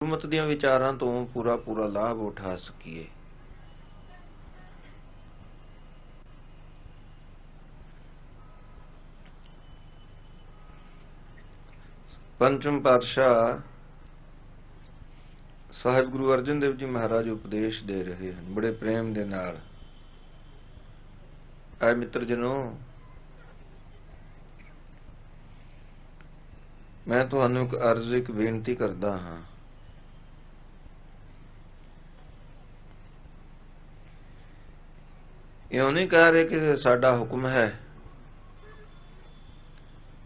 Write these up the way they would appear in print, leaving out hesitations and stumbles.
ਗੁਰਮਤਿ ਦੀਆਂ ਵਿਚਾਰਾਂ ਤੋਂ ਪੂਰਾ ਪੂਰਾ ਲਾਭ ਉਠਾ ਸਕੀਏ। ਪੰਚਮ ਪਾਤਸ਼ਾਹ ਸਾਹਿਬ ਗੁਰੂ ਅਰਜਨ ਦੇਵ ਜੀ ਮਹਾਰਾਜ ਉਪਦੇਸ਼ ਦੇ ਰਹੇ ਹਨ ਬੜੇ ਪ੍ਰੇਮ ਦੇ ਨਾਲ। ਐ ਮਿੱਤਰ ਜਨੋ, ਮੈਂ ਤੁਹਾਨੂੰ ਇੱਕ ਅਰਜ਼, ਇੱਕ ਬੇਨਤੀ ਕਰਦਾ ਹਾਂ। ਇਉਂ ਨਹੀਂ ਕਹਿ ਰਹੇ ਕਿ ਸਾਡਾ ਹੁਕਮ ਹੈ,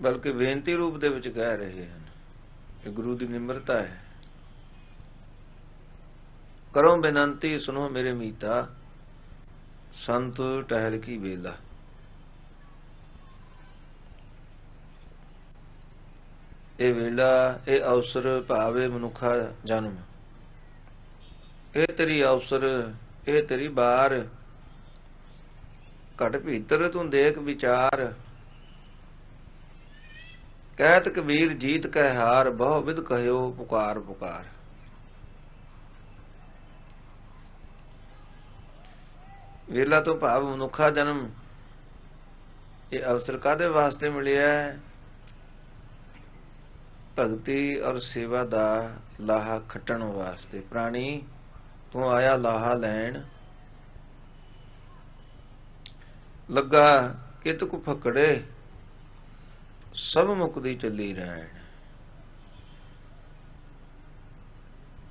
ਬਲਕਿ ਬੇਨਤੀ ਰੂਪ ਦੇ ਵਿੱਚ ਕਹਿ ਰਹੇ ਹਨ। ਇਹ ਗੁਰੂ ਦੀ ਨਿਮਰਤਾ ਹੈ। ਕਰੋ ਬੇਨਤੀ ਸੁਨੋ ਮੇਰੇ ਮੀਤਾ, ਸੰਤ ਟਹਿਲ ਕੀ ਵੇਲਾ। ਇਹ ਵੇਲਾ, ਇਹ ਅਵਸਰ ਭਾਵੇਂ ਮਨੁੱਖਾ ਜਨਮ, ਇਹ ਤੇਰੀ ਅਵਸਰ, ਇਹ ਤੇਰੀ ਬਾਰ। ਘਟ ਭੀਤਰ ਤੂੰ ਦੇਖ ਵਿਚਾਰ, ਕਹਿਤ ਕਬੀਰ ਜੀਤ ਕਹਿ ਹਾਰ, ਬਹੁ ਵਿਧ ਕਹਿਓ ਪੁਕਾਰ ਪੁਕਾਰ। ਵੇਲਾ ਤੋਂ ਭਾਵ ਮਨੁੱਖਾ ਜਨਮ। ਇਹ ਅਵਸਰ ਕਾਹਦੇ ਵਾਸਤੇ ਮਿਲਿਆ ਹੈ? ਭਗਤੀ ਔਰ ਸੇਵਾ ਦਾ ਲਾਹਾ ਖੱਟਣ ਵਾਸਤੇ। ਪ੍ਰਾਣੀ ਤੂੰ ਆਇਆ ਲਾਹਾ ਲੈਣ, ਲੱਗਾ ਕਿਤ ਕੁ ਫਕੜੇ, ਸਭ ਮੁਕਦੀ ਚੱਲੀ ਰਹਿਣ।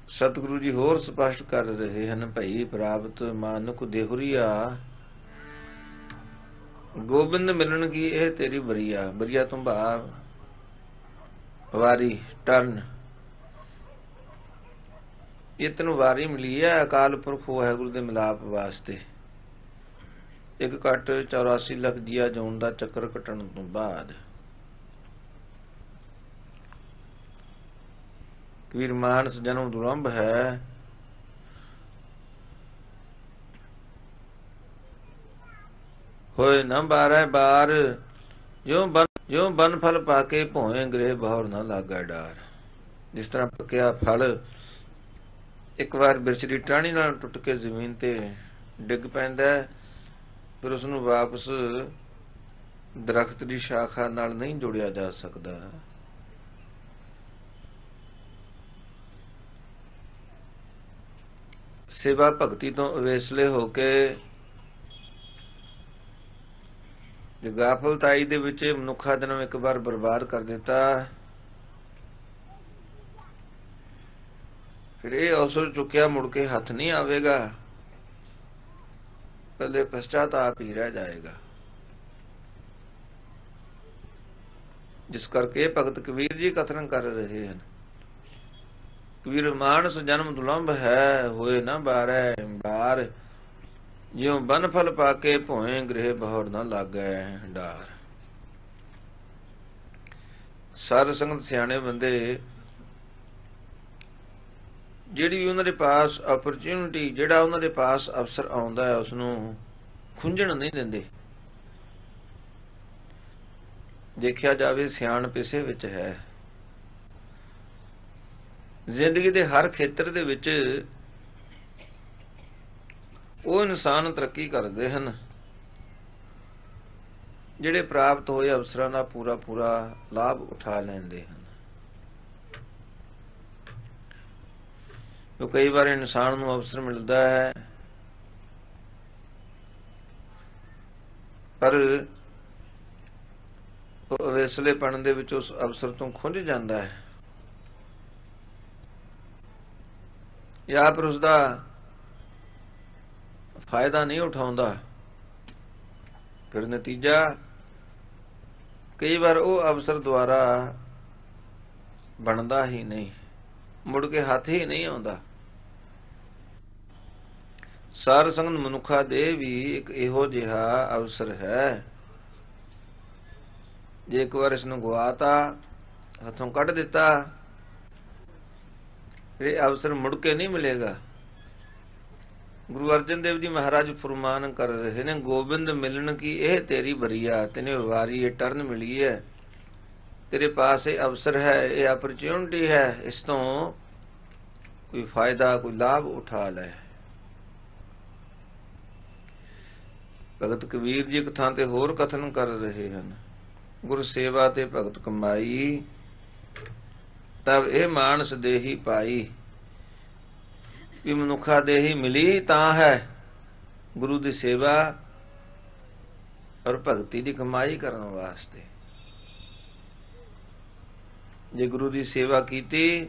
ਸਤਿਗੁਰੂ ਜੀ ਹੋਰ ਸਪਸ਼ਟ ਕਰ ਰਹੇ ਹਨ, ਭਈ ਪ੍ਰਾਪਤ ਮਾਨੁਖ ਦੇਹੁਰੀਆ, ਗੋਬਿੰਦ ਮਿਲਣ ਕੀ ਇਹ ਤੇਰੀ ਬਰੀਆ। ਬਰੀਆ ਤੋਂ ਭਾਵ ਵਾਰੀ, ਟਰਨ। ਇਹ ਤੈਨੂੰ ਵਾਰੀ ਮਿਲੀ ਹੈ ਅਕਾਲ ਪੁਰਖ ਵਾਹਿਗੁਰੂ ਦੇ ਮਿਲਾਪ ਵਾਸਤੇ। ਇੱਕ ਘੱਟ 84 ਲੱਖ ਜੀਆ ਜਿਉਣ ਦਾ ਚੱਕਰ ਕੱਟਣ ਤੋਂ ਬਾਅਦ। ਕਬੀਰ ਮਾਨਸ ਜਨਮ ਦੁਰੰਭ ਹੈ, ਹੋਏ ਨਾ ਬਾਰੈ ਬਾਰ, ਜੋ ਬਨ ਫਲ ਪਾਕੇ ਭੋਏ ਗ੍ਰਹਿ ਬਹੁਰ ਨਾ ਲਾਗਾ ਡਾਰ। ਜਿਸ ਤਰ੍ਹਾਂ ਪੱਕਿਆ ਫਲ ਇੱਕ ਵਾਰ ਬਿਰਛ ਦੀ ਟਾਹਣੀ ਨਾਲ ਟੁੱਟ ਕੇ ਜ਼ਮੀਨ ਤੇ ਡਿੱਗ ਪੈਂਦਾ, ਫਿਰ ਉਸਨੂੰ ਵਾਪਸ ਦਰਖਤ ਦੀ ਸ਼ਾਖਾ ਨਾਲ ਨਹੀਂ ਜੋੜਿਆ ਜਾ ਸਕਦਾ। ਸੇਵਾ ਭਗਤੀ ਤੋਂ ਅਵੇਸਲੇ ਹੋ ਕੇ ਜੇ ਗਾਫਲਤਾਈ ਦੇ ਵਿੱਚ ਮਨੁੱਖਾ ਜਨਮ ਇੱਕ ਵਾਰ ਬਰਬਾਦ ਕਰ ਦਿੱਤਾ, ਫਿਰ ਇਹ ਅਵਸਰ ਚੁੱਕਿਆ ਮੁੜ ਕੇ ਹੱਥ ਨਹੀਂ ਆਵੇਗਾ, ਪਹਿਲੇ ਪਛਤਾਤਾਪ ਹੀ ਰਹਿ ਜਾਏਗਾ। ਜਿਸ ਕਰਕੇ ਭਗਤ ਕਬੀਰ ਜੀ ਕਥਨ ਕਰ ਰਹੇ ਹਨ, ਕਬੀਰ ਮਾਨਸ ਜਨਮ ਦੁਲੰਭ ਹੈ, ਹੋਏ ਨਾ ਬਾਰੈ ਬਾਰ, ਜਿਉ ਬਨ ਫਲ ਪਾਕੇ ਭੋਏ ਗ੍ਰਹਿ ਬਹੁਰ ਨਾ ਲਾਗੈ ਡਾਰ। ਸਾਧ ਸੰਗਤ ਸਿਆਣੇ ਬੰਦੇ ਜਿਹੜੀ ਵੀ ਉਹਨਾਂ ਦੇ ਪਾਸ ਅਪਰਚੂਨਿਟੀ, ਜਿਹੜਾ ਉਹਨਾਂ ਦੇ ਪਾਸ ਅਵਸਰ ਆਉਂਦਾ ਹੈ, ਉਸਨੂੰ ਖੁੰਝਣ ਨਹੀਂ ਦਿੰਦੇ। ਦੇਖਿਆ ਜਾਵੇ ਸਿਆਣਪ ਇਸੇ ਵਿੱਚ ਹੈ। ਜ਼ਿੰਦਗੀ ਦੇ ਹਰ ਖੇਤਰ ਦੇ ਵਿੱਚ ਉਹ ਇਨਸਾਨ ਤਰੱਕੀ ਕਰਦੇ ਹਨ ਜਿਹੜੇ ਪ੍ਰਾਪਤ ਹੋਏ ਅਵਸਰਾਂ ਦਾ ਪੂਰਾ ਪੂਰਾ ਲਾਭ ਉਠਾ ਲੈਂਦੇ ਹਨ। ਕਈ ਵਾਰ ਇਨਸਾਨ ਨੂੰ ਅਵਸਰ ਮਿਲਦਾ ਹੈ, ਪਰ ਉਹ ਅਵੇਸਲੇਪਣ ਦੇ ਵਿੱਚ ਉਸ ਅਵਸਰ ਤੋਂ ਖੁੰਝ ਜਾਂਦਾ ਹੈ, ਜਾਂ ਫਿਰ ਉਸਦਾ ਫਾਇਦਾ ਨਹੀਂ ਉਠਾਉਂਦਾ। ਫਿਰ ਨਤੀਜਾ ਕਈ ਵਾਰ ਉਹ ਅਵਸਰ ਦੁਆਰਾ ਬਣਦਾ ਹੀ ਨਹੀਂ, ਮੁੜ ਕੇ ਹੱਥ ਹੀ ਨਹੀਂ ਆਉਂਦਾ। ਸਾਧ ਸੰਗਤ ਮਨੁੱਖਾ ਦੇ ਵੀ ਇੱਕ ਇਹੋ ਜਿਹਾ ਅਵਸਰ ਹੈ, ਜੇ ਇੱਕ ਵਾਰ ਇਸ ਨੂੰ ਗਵਾਤਾ, ਹੱਥੋਂ ਕੱਢ ਦਿੱਤਾ, ਇਹ ਅਵਸਰ ਮੁੜ ਕੇ ਨਹੀਂ ਮਿਲੇਗਾ। ਗੁਰੂ ਅਰਜਨ ਦੇਵ ਜੀ ਮਹਾਰਾਜ ਫਰਮਾਨ ਕਰ ਰਹੇ ਨੇ, ਗੋਬਿੰਦ ਮਿਲਣ ਕੀ ਇਹ ਤੇਰੀ ਬਰੀਆ। ਤੈਨੂੰ ਵਾਰੀ, ਇਹ ਟਰਨ ਮਿਲੀ ਹੈ, ਤੇਰੇ ਪਾਸ ਇਹ ਅਵਸਰ ਹੈ, ਇਹ ਅਪਰਚੂਨਿਟੀ ਹੈ, ਇਸ ਤੋਂ ਕੋਈ ਫਾਇਦਾ, ਕੋਈ ਲਾਭ ਉਠਾ ਲੈ। ਭਗਤ ਕਬੀਰ ਜੀ ਇੱਕ ਥਾਂ ਤੇ ਹੋਰ ਕਥਨ ਕਰ ਰਹੇ ਹਨ, ਗੁਰ ਸੇਵਾ ਤੇ ਭਗਤ ਕਮਾਈ, ਤਬ ਇਹ ਮਾਨਸ ਦੇਹੀ ਪਾਈ। ਵੀ ਮਨੁੱਖਾ ਦੇਹੀ ਮਿਲੀ ਤਾਂ ਹੈ ਗੁਰੂ ਦੀ ਸੇਵਾ ਔਰ ਭਗਤੀ ਦੀ ਕਮਾਈ ਕਰਨ ਵਾਸਤੇ। ਜੇ ਗੁਰੂ ਦੀ ਸੇਵਾ ਕੀਤੀ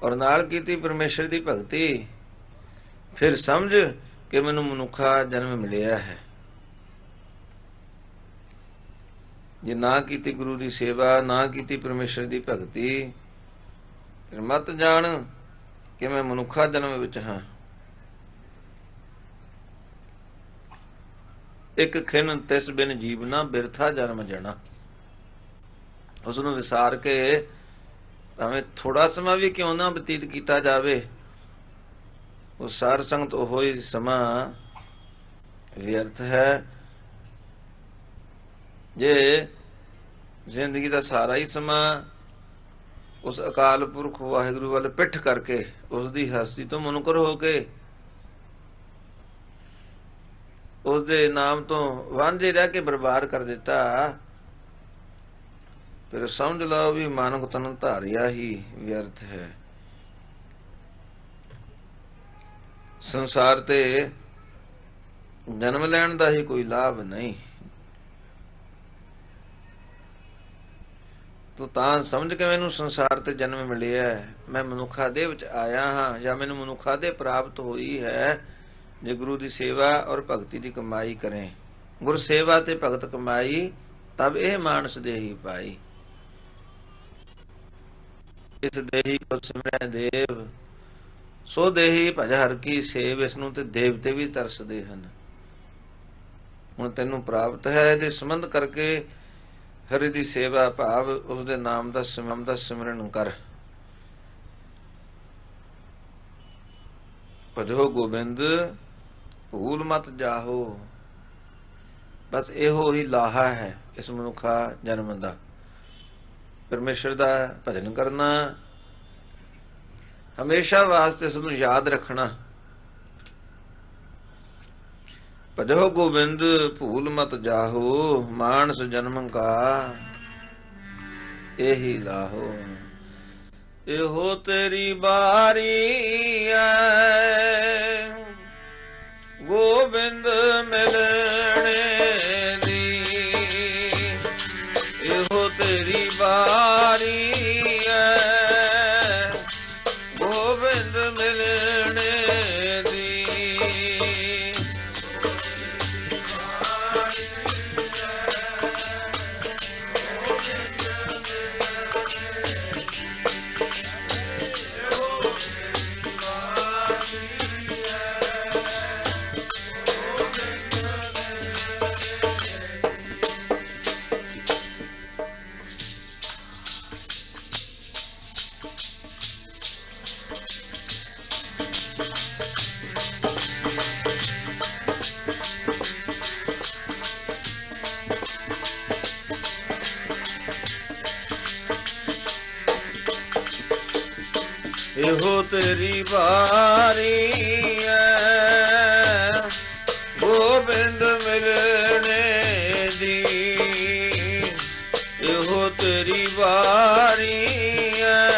ਔਰ ਨਾਲ ਕੀਤੀ ਪਰਮੇਸ਼ਰ ਦੀ ਭਗਤੀ, ਫਿਰ ਸਮਝ ਕਿ ਮੈਨੂੰ ਮਨੁੱਖਾ ਜਨਮ ਮਿਲਿਆ ਹੈ। ਜੇ ਨਾ ਕੀਤੀ ਗੁਰੂ ਦੀ ਸੇਵਾ, ਨਾ ਕੀਤੀ ਪਰਮੇਸ਼ਰ ਦੀ ਭਗਤੀ, ਫਿਰ ਮਤ ਜਾਣ ਕਿ ਮੈਂ ਮਨੁੱਖਾ ਜਨਮ ਵਿੱਚ ਹਾਂ। ਇੱਕ ਖਿਨ ਤਿਸ ਬਿਨ ਜੀਵਨਾ, ਬਿਰਥਾ ਜਨਮ ਜਣਾ। ਉਸ ਨੂੰ ਵਿਸਾਰ ਕੇ ਭਾਵੇਂ ਥੋੜਾ ਸਮਾਂ ਵੀ ਕਿਉਂ ਨਾ ਬਤੀਤ ਕੀਤਾ ਜਾਵੇ, ਉਹ ਸਾਰ ਸੰਗਤ ਉਹ ਹੀ ਸਮਾਂ ਵਿਅਰਥ ਹੈ। ਜੇ ਜ਼ਿੰਦਗੀ ਦਾ ਸਾਰਾ ਹੀ ਸਮਾਂ ਉਸ ਅਕਾਲ ਪੁਰਖ ਵਾਹਿਗੁਰੂ ਵੱਲ ਪਿੱਠ ਕਰਕੇ, ਉਸ ਦੀ ਹਸਤੀ ਤੋਂ ਮੁਨਕਰ ਹੋ ਕੇ, ਉਸ ਦੇ ਨਾਮ ਤੋਂ ਵਾਂਝੇ ਰਹਿ ਕੇ ਬਰਬਾਦ ਕਰ ਦਿੱਤਾ, ਫਿਰ ਸਮਝ ਲਓ ਵੀ ਮਾਨਵ ਤਨ ਧਾਰਿਆ ਹੀ ਵਿਅਰਥ ਹੈ। ਸੰਸਾਰ ਤੇ ਜਨਮ ਲੈਣ ਦਾ ਹੀ ਕੋਈ ਲਾਭ ਨਹੀਂ। ਤੂੰ ਤਾਂ ਸਮਝ ਕੇ ਮੈਨੂੰ ਸੰਸਾਰ ਤੇ ਜਨਮ ਮਿਲਿਆ, ਮੈਂ ਮਨੁੱਖਾ ਦੇਹ ਵਿੱਚ ਆਇਆ ਹਾਂ, ਜਾਂ ਮੈਨੂੰ ਮਨੁੱਖਾ ਦੇਹ ਪ੍ਰਾਪਤ ਹੋਈ ਹੈ, ਜੇ ਗੁਰੂ ਦੀ ਸੇਵਾ ਔਰ ਭਗਤੀ ਦੀ ਕਮਾਈ ਕਰੇ। ਗੁਰ ਸੇਵਾ ਤੇ ਭਗਤ ਕਮਾਈ, ਤਬ ਇਹ ਮਾਨਸ ਦੇਹੀ ਪਾਈ। ਇਸ ਦੇਹੀ ਕੋ ਸਿਮਰੈ ਦੇਵ, ਸੋ ਦੇਹੀ ਭਜ ਹਰ ਕੀ ਸੇਵ। ਇਸ ਨੂੰ ਤੇ ਦੇਵਤੇ ਵੀ ਤਰਸਦੇ ਹਨ। ਹੁਣ ਤੈਨੂੰ ਪ੍ਰਾਪਤ ਹੈ, ਇਹਦੇ ਸੰਬੰਧ ਕਰਕੇ ਹਰਿ ਦੀ ਸੇਵਾ ਭਾਵ ਉਸ ਦੇ ਨਾਮ ਦਾ ਸਿਮਰਨ ਕਰ। ਭਜੋ ਗੋਬਿੰਦ ਭੂਲ ਮਤ ਜਾਹੋ। ਬਸ ਇਹੋ ਹੀ ਲਾਹਾ ਹੈ ਇਸ ਮਨੁੱਖਾ ਜਨਮ ਦਾ, ਪਰਮੇਸ਼ਰ ਦਾ ਭਜਨ ਕਰਨਾ, ਹਮੇਸ਼ਾ ਵਾਸਤੇ ਉਸ ਨੂੰ ਯਾਦ ਰੱਖਣਾ। ਭਜੋ ਗੋਬਿੰਦ ਭੂਲ ਮਤ ਜਾਹੋ, ਮਾਨਸ ਜਨਮ ਕਾ ਇਹੀ ਲਾਹੋ। ਇਹੋ ਤੇਰੀ ਬਾਰੀ ਐ ਗੋਬਿੰਦ ਮਿਲਣੇ ਦੀ, ਇਹੋ ਤੇਰੀ ਬਾਰੀ ਐ ਗੋਬਿੰਦ ਮਿਲਣੇ ਦੀ। ਇਹੋ ਤੇਰੀ ਬਾਰੀ ਐ ਗੋਬਿੰਦ ਮਿਲਣੇ ਦੀ, ਇਹੋ ਤੇਰੀ ਬਾਰੀ ਐ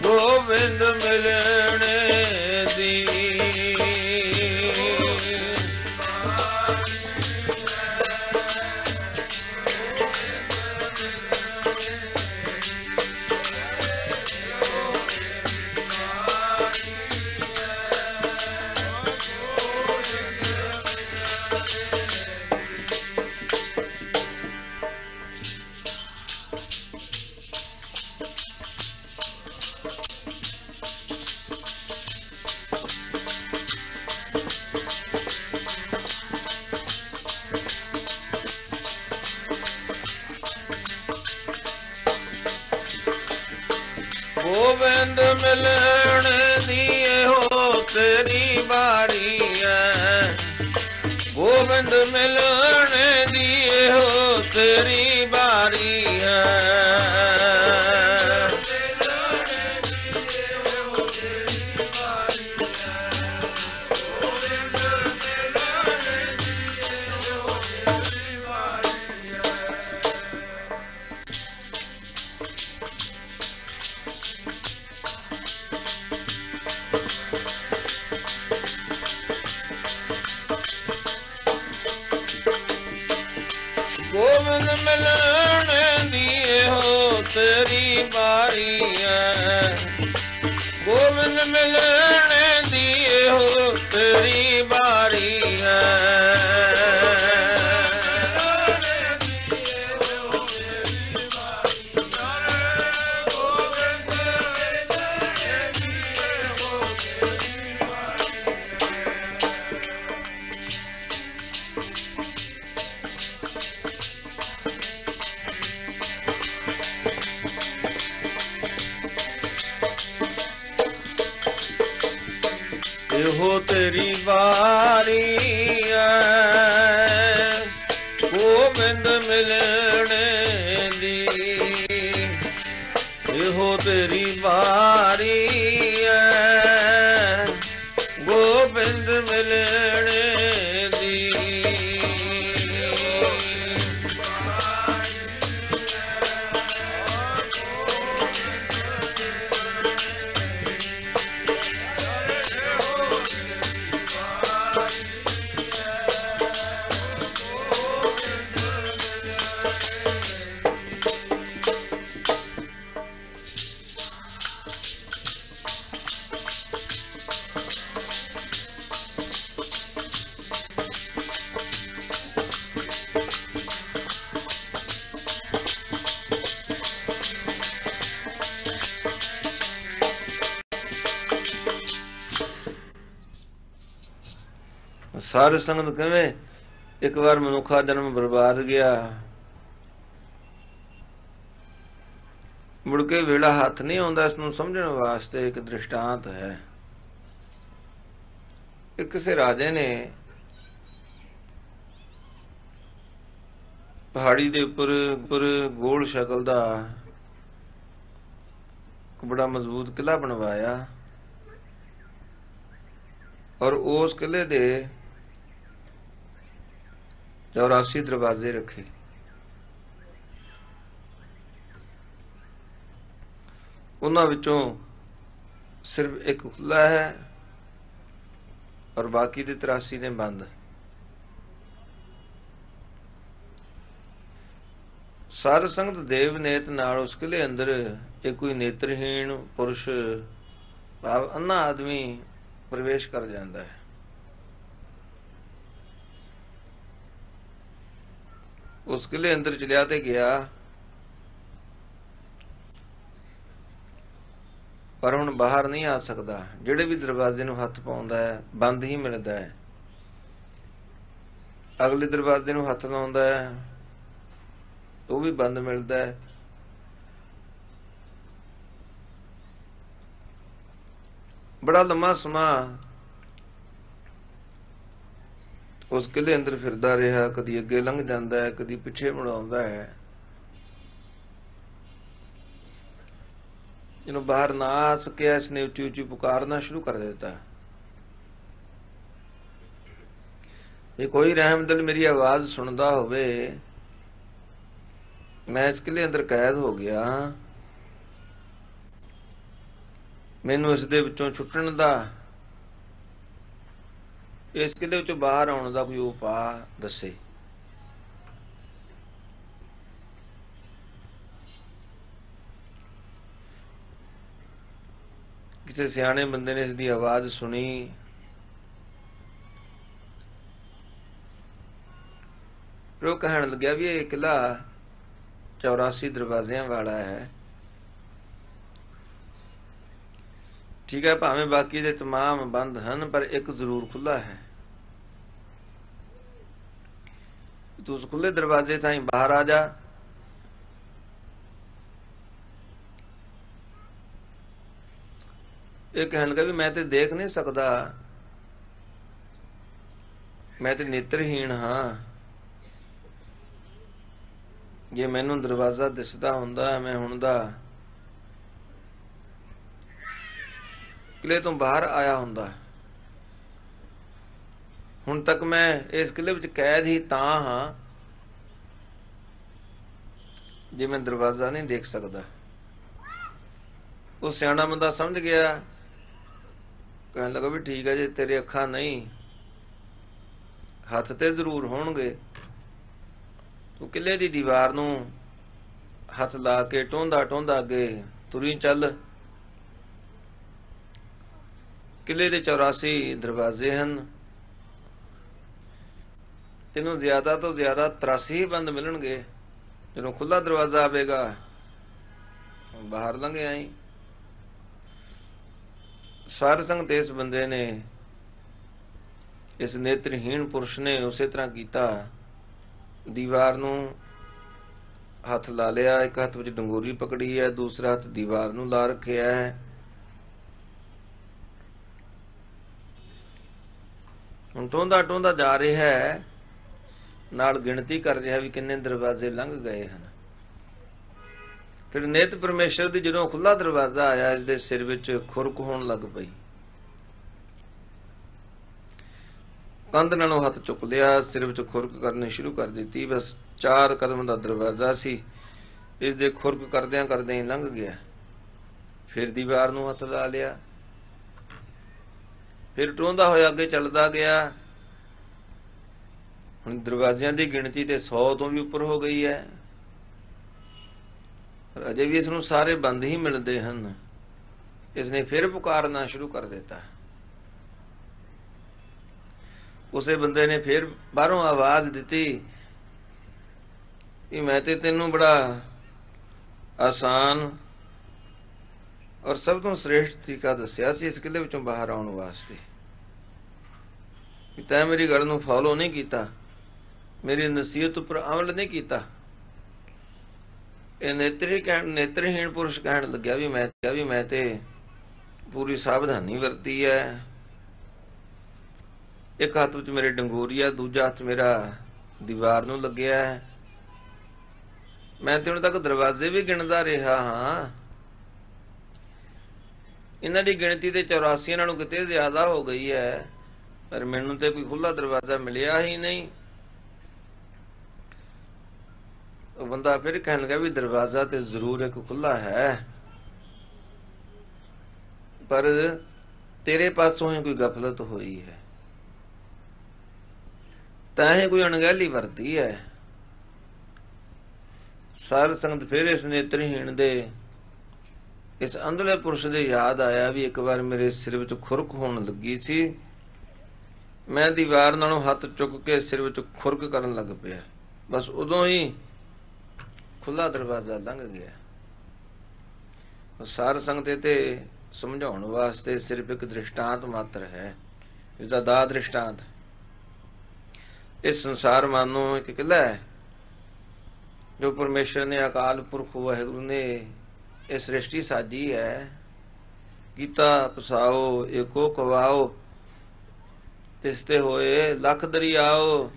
ਗੋਬਿੰਦ ਮਿਲਣੇ ਦੀ। ਗੋਬਿੰਦ ਮਿਲਣ ਦੀ ਇਹੋ ਤੇਰੀ ਬਾਰੀ ਐ, ਗੋਬਿੰਦ ਮਿਲਣ ਦੀ ਇਹੋ ਤੇਰੀ ਬਾਰੀ ਐ। तेरी बारी है, गोविंद मिलने दिए हो तेरी बारी है। हो तेरी बारी है, गोविंद मिलने दी, हो तेरी बारी है, गोविंद मिलने दी। ਸਾਰ ਸੰਗਤ ਕਿਵੇਂ ਇੱਕ ਵਾਰ ਮਨੁੱਖਾ ਜਨਮ ਬਰਬਾਦ ਗਿਆ, ਮੁੜ ਕੇ ਵੇਲਾ ਹੱਥ ਨਹੀਂ ਆਉਂਦਾ। ਇਸ ਨੂੰ ਸਮਝਣ ਵਾਸਤੇ ਇੱਕ ਦ੍ਰਿਸ਼ਟਾਂਤ ਹੈ। ਇੱਕ ਕਿਸੇ ਰਾਜੇ ਨੇ ਪਹਾੜੀ ਦੇ ਉੱਪਰ ਗੋਲ ਸ਼ਕਲ ਦਾ ਬੜਾ ਮਜ਼ਬੂਤ ਕਿਲਾ ਬਣਵਾਇਆ ਔਰ ਉਸ ਕਿਲੇ ਦੇ 84 ਦਰਵਾਜ਼ੇ ਰੱਖੇ। ਉਹਨਾਂ ਵਿੱਚੋਂ ਸਿਰਫ ਇੱਕ ਖੁੱਲਾ ਹੈ ਔਰ ਬਾਕੀ ਦੇ 83 ਨੇ ਬੰਦ। ਸਾਧ ਸੰਗਤ ਦੇਵ ਨੇਤ ਨਾਲ ਉਸ ਕਿਲੇ ਅੰਦਰ ਇੱਕ ਕੋਈ ਨੇਤਰਹੀਣ ਪੁਰਸ਼ ਭਾਵ ਅੰਨਾ ਆਦਮੀ ਪ੍ਰਵੇਸ਼ ਕਰ ਜਾਂਦਾ ਹੈ। ਉਸ ਕਿਲੇ ਅੰਦਰ ਚਲਿਆ ਤੇ ਗਿਆ, ਪਰ ਹੁਣ ਬਾਹਰ ਨਹੀਂ ਆ ਸਕਦਾ। ਜਿਹੜੇ ਵੀ ਦਰਵਾਜ਼ੇ ਨੂੰ ਹੱਥ ਪਾਉਂਦਾ ਹੈ ਬੰਦ ਹੀ ਮਿਲਦਾ ਹੈ। ਅਗਲੇ ਦਰਵਾਜ਼ੇ ਨੂੰ ਹੱਥ ਲਾਉਂਦਾ ਹੈ ਉਹ ਵੀ ਬੰਦ ਮਿਲਦਾ ਹੈ। ਬੜਾ ਲੰਮਾ ਸਮਾਂ ਉਸ ਕਿਲੇ ਅੰਦਰ ਫਿਰਦਾ ਰਿਹਾ। ਕਦੀ ਅੱਗੇ ਲੰਘ ਜਾਂਦਾ ਹੈ, ਕਦੀ ਪਿੱਛੇ ਮੁੜਾਉਂਦਾ ਹੈ। ਜਦੋਂ ਬਾਹਰ ਨਾ ਆ ਸਕਿਆ, ਇਸਨੇ ਉੱਚੀ ਉੱਚੀ ਪੁਕਾਰਨਾ ਸ਼ੁਰੂ ਕਰ ਦਿੱਤਾ, ਜੇ ਕੋਈ ਰਹਿਮਦਿਲ ਮੇਰੀ ਆਵਾਜ਼ ਸੁਣਦਾ ਹੋਵੇ, ਮੈਂ ਇਸ ਕਿਲੇ ਅੰਦਰ ਕੈਦ ਹੋ ਗਿਆ, ਮੈਨੂੰ ਇਸ ਦੇ ਵਿੱਚੋਂ ਛੁੱਟਣ ਦਾ, ਇਸ ਕਿਲੇ ਵਿੱਚੋਂ ਬਾਹਰ ਆਉਣ ਦਾ ਕੋਈ ਉਪਾਅ ਦੱਸੇ। ਕਿਸੇ ਸਿਆਣੇ ਬੰਦੇ ਨੇ ਇਸ ਦੀ ਆਵਾਜ਼ ਸੁਣੀ, ਫਿਰ ਉਹ ਕਹਿਣ ਲੱਗਿਆ ਵੀ ਇਹ ਕਿਲਾ 84 ਦਰਵਾਜ਼ਿਆਂ ਵਾਲਾ ਹੈ। ਠੀਕ ਹੈ, ਭਾਵੇਂ ਬਾਕੀ ਦੇ ਤਮਾਮ ਬੰਦ ਹਨ, ਪਰ ਇੱਕ ਜ਼ਰੂਰ ਖੁੱਲਾ ਹੈ। ਤੂੰ ਉਸ ਖੁੱਲੇ ਦਰਵਾਜ਼ੇ ਤਾਈਂ ਬਾਹਰ ਆ ਜਾ। ਇਹ ਕਹਿਣ ਲੱਗਾ ਵੀ ਮੈਂ ਤੇ ਦੇਖ ਨਹੀਂ ਸਕਦਾ, ਮੈਂ ਤੇ ਨੇਤਰਹੀਣ ਹਾਂ। ਜੇ ਮੈਨੂੰ ਦਰਵਾਜ਼ਾ ਦਿਸਦਾ ਹੁੰਦਾ, ਮੈਂ ਹੁਣ ਦਾ ਕਿਲੇ ਤੋਂ ਬਾਹਰ ਆਇਆ ਹੁੰਦਾ। ਹੁਣ ਤੱਕ ਮੈਂ ਇਸ ਕਿਲੇ ਵਿੱਚ ਕੈਦ ਹੀ ਤਾਂ ਹਾਂ ਜੇ ਮੈਂ ਦਰਵਾਜ਼ਾ ਨਹੀਂ ਦੇਖ ਸਕਦਾ। ਉਹ ਸਿਆਣਾ ਬੰਦਾ ਸਮਝ ਗਿਆ, ਕਹਿਣ ਲੱਗਾ ਵੀ ਠੀਕ ਹੈ, ਜੇ ਤੇਰੇ ਅੱਖਾਂ ਨਹੀਂ, ਹੱਥ ਤੇ ਜ਼ਰੂਰ ਹੋਣਗੇ, ਤੂੰ ਕਿਲੇ ਦੀ ਦੀਵਾਰ ਨੂੰ ਹੱਥ ਲਾ ਕੇ ਟੋਂਦਾ ਟੋਂਦਾ ਅੱਗੇ ਤੁਰੀ ਚੱਲ। ਕਿਲੇ ਦੇ 84 ਦਰਵਾਜ਼ੇ ਹਨ। ਤੈਨੂੰ ਜ਼ਿਆਦਾ ਤੋਂ ਜ਼ਿਆਦਾ 83 ਬੰਦ ਮਿਲਣਗੇ। ਜਦੋਂ ਖੁੱਲਾ ਦਰਵਾਜ਼ਾ ਆਵੇਗਾ ਬਾਹਰ ਲੰਘ ਆਈ। ਸਾਧ ਸੰਗਤ ਇਸ ਬੰਦੇ ਨੇ, ਇਸ ਨੇਤਰਹੀਣ ਪੁਰਸ਼ ਨੇ ਉਸੇ ਤਰ੍ਹਾਂ ਕੀਤਾ। ਦੀਵਾਰ ਨੂੰ ਹੱਥ ਲਾ ਲਿਆ, ਇੱਕ ਹੱਥ ਵਿੱਚ ਡੰਗੋਰੀ ਪਕੜੀ ਹੈ, ਦੂਸਰਾ ਹੱਥ ਦੀਵਾਰ ਨੂੰ ਲਾ ਰੱਖਿਆ ਹੈ। ਹੁਣ ਟੋਂਦਾ ਟੋਂਦਾ ਜਾ ਰਿਹਾ ਹੈ, ਨਾਲ ਗਿਣਤੀ ਕਰ ਰਿਹਾ ਵੀ ਕਿੰਨੇ ਦਰਵਾਜ਼ੇ ਲੰਘ ਗਏ ਹਨ। ਫਿਰ ਨਿਤ ਪਰਮੇਸ਼ਰ ਦੀ ਜਦੋਂ ਖੁੱਲਾ ਦਰਵਾਜ਼ਾ ਆਇਆ, ਇਸ ਦੇ ਸਿਰ ਵਿੱਚ ਖੁਰਕ ਹੋਣ ਲੱਗ ਪਈ। ਕੰਧ ਨਾਲੋਂ ਹੱਥ ਚੁੱਕ ਲਿਆ, ਸਿਰ ਵਿੱਚ ਖੁਰਕ ਕਰਨੀ ਸ਼ੁਰੂ ਕਰ ਦਿੱਤੀ। ਬਸ 4 ਕਦਮ ਦਾ ਦਰਵਾਜ਼ਾ ਸੀ, ਇਸ ਦੇ ਖੁਰਕ ਕਰਦਿਆਂ ਕਰਦਿਆਂ ਹੀ ਲੰਘ ਗਿਆ। ਫਿਰ ਦੀਵਾਰ ਨੂੰ ਹੱਥ ਲਾ ਲਿਆ, ਫਿਰ ਟੋਂਦਾ ਹੋਇਆ ਅੱਗੇ ਚੱਲਦਾ ਗਿਆ। ਹੁਣ ਦਰਵਾਜ਼ਿਆਂ ਦੀ ਗਿਣਤੀ ਤੇ 100 ਤੋਂ ਵੀ ਉੱਪਰ ਹੋ ਗਈ ਹੈ, ਪਰ ਅਜੇ ਵੀ ਇਸ ਨੂੰ ਸਾਰੇ ਬੰਦ ਹੀ ਮਿਲਦੇ ਹਨ। ਇਸ ਨੇ ਫਿਰ ਪੁਕਾਰਨਾ ਸ਼ੁਰੂ ਕਰ ਦਿੱਤਾ। ਉਸੇ ਬੰਦੇ ਨੇ ਫਿਰ ਬਾਹਰੋਂ ਆਵਾਜ਼ ਦਿੱਤੀ ਕਿ ਮੈਂ ਤੇ ਤੈਨੂੰ ਬੜਾ ਆਸਾਨ ਔਰ ਸਭ ਤੋਂ ਸ੍ਰੇਸ਼ਟ ਤਰੀਕਾ ਦੱਸਿਆ ਸੀ ਇਸ ਕਿਲੇ ਵਿੱਚੋਂ ਬਾਹਰ ਆਉਣ ਵਾਸਤੇ, ਕਿ ਤੈਂ ਮੇਰੀ ਗੱਲ ਨੂੰ ਫੋਲੋ ਨਹੀਂ ਕੀਤਾ, ਮੇਰੀ ਨਸੀਹਤ ਉੱਪਰ ਅਮਲ ਨਹੀਂ ਕੀਤਾ। ਇਹ ਨੇਤਰਹੀਣ ਪੁਰਸ਼ ਕਹਿਣ ਲੱਗਿਆ ਵੀ ਮੈਂ ਤੇ ਪੂਰੀ ਸਾਵਧਾਨੀ ਵਰਤੀ ਹੈ। ਇੱਕ ਹੱਥ ਵਿੱਚ ਮੇਰੇ ਡੰਗੋਰੀ ਹੈ, ਦੂਜਾ ਹੱਥ ਮੇਰਾ ਦੀਵਾਰ ਨੂੰ ਲੱਗਿਆ ਹੈ। ਮੈਂ ਤੇ ਹੁਣ ਤੱਕ ਦਰਵਾਜ਼ੇ ਵੀ ਗਿਣਦਾ ਰਿਹਾ ਹਾਂ। ਇਹਨਾਂ ਦੀ ਗਿਣਤੀ ਤੇ 84 ਨਾਲੋਂ ਕਿਤੇ ਜ਼ਿਆਦਾ ਹੋ ਗਈ ਹੈ, ਪਰ ਮੈਨੂੰ ਤੇ ਕੋਈ ਖੁੱਲਾ ਦਰਵਾਜ਼ਾ ਮਿਲਿਆ ਹੀ ਨਹੀਂ। ਉਹ ਬੰਦਾ ਫਿਰ ਕਹਿਣ ਲੱਗਾ ਵੀ ਦਰਵਾਜ਼ਾ ਤੇ ਜ਼ਰੂਰ ਇੱਕ ਖੁੱਲਾ ਹੈ, ਪਰ ਤੇਰੇ ਪਾਸੋਂ ਹੀ ਕੋਈ ਗਫਲਤ ਹੋਈ ਹੈ, ਤਾਂ ਹੀ ਕੋਈ ਅਣਗਹਿਲੀ ਵਰਤੀ ਹੈ। ਸਾਧ ਸੰਗਤ ਫਿਰ ਇਸ ਨੇਤਰਹੀਣ ਦੇ, ਇਸ ਅੰਧਲੇ ਪੁਰਸ਼ ਦੇ ਯਾਦ ਆਇਆ ਵੀ ਇੱਕ ਵਾਰ ਮੇਰੇ ਸਿਰ ਵਿੱਚ ਖੁਰਕ ਹੋਣ ਲੱਗੀ ਸੀ। ਮੈਂ ਦੀਵਾਰ ਨਾਲੋਂ ਹੱਥ ਚੁੱਕ ਕੇ ਸਿਰ ਵਿੱਚ ਖੁਰਕ ਕਰਨ ਲੱਗ ਪਿਆ। ਬਸ ਉਦੋਂ ਹੀ ਖੁੱਲਾ ਦਰਵਾਜ਼ਾ ਲੰਘ ਗਿਆ। ਸਾਧ ਸੰਗਤ ਤੇ ਸਮਝਾਉਣ ਵਾਸਤੇ ਸਿਰਫ ਇੱਕ ਦ੍ਰਿਸ਼ਟਾਂਤ ਮਾਤਰ ਹੈ, ਇਸ ਦਾ ਦਾ ਦ੍ਰਿਸ਼ਟਾਂਤ। ਇਸ ਸੰਸਾਰ ਮਾਨੋ ਇੱਕ ਕਿਲਾ ਹੈ ਜੋ ਪਰਮੇਸ਼ਰ ਨੇ, ਅਕਾਲ ਪੁਰਖ ਵਾਹਿਗੁਰੂ ਨੇ ਇਹ ਸ੍ਰਿਸ਼ਟੀ ਸਾਜੀ ਹੈ। ਕੀਤਾ ਪਸਾਓ ਏਕੋ ਕਵਾਓ, ਤਿਸਤੇ ਹੋਏ ਲੱਖ ਦਰਿਆਓ।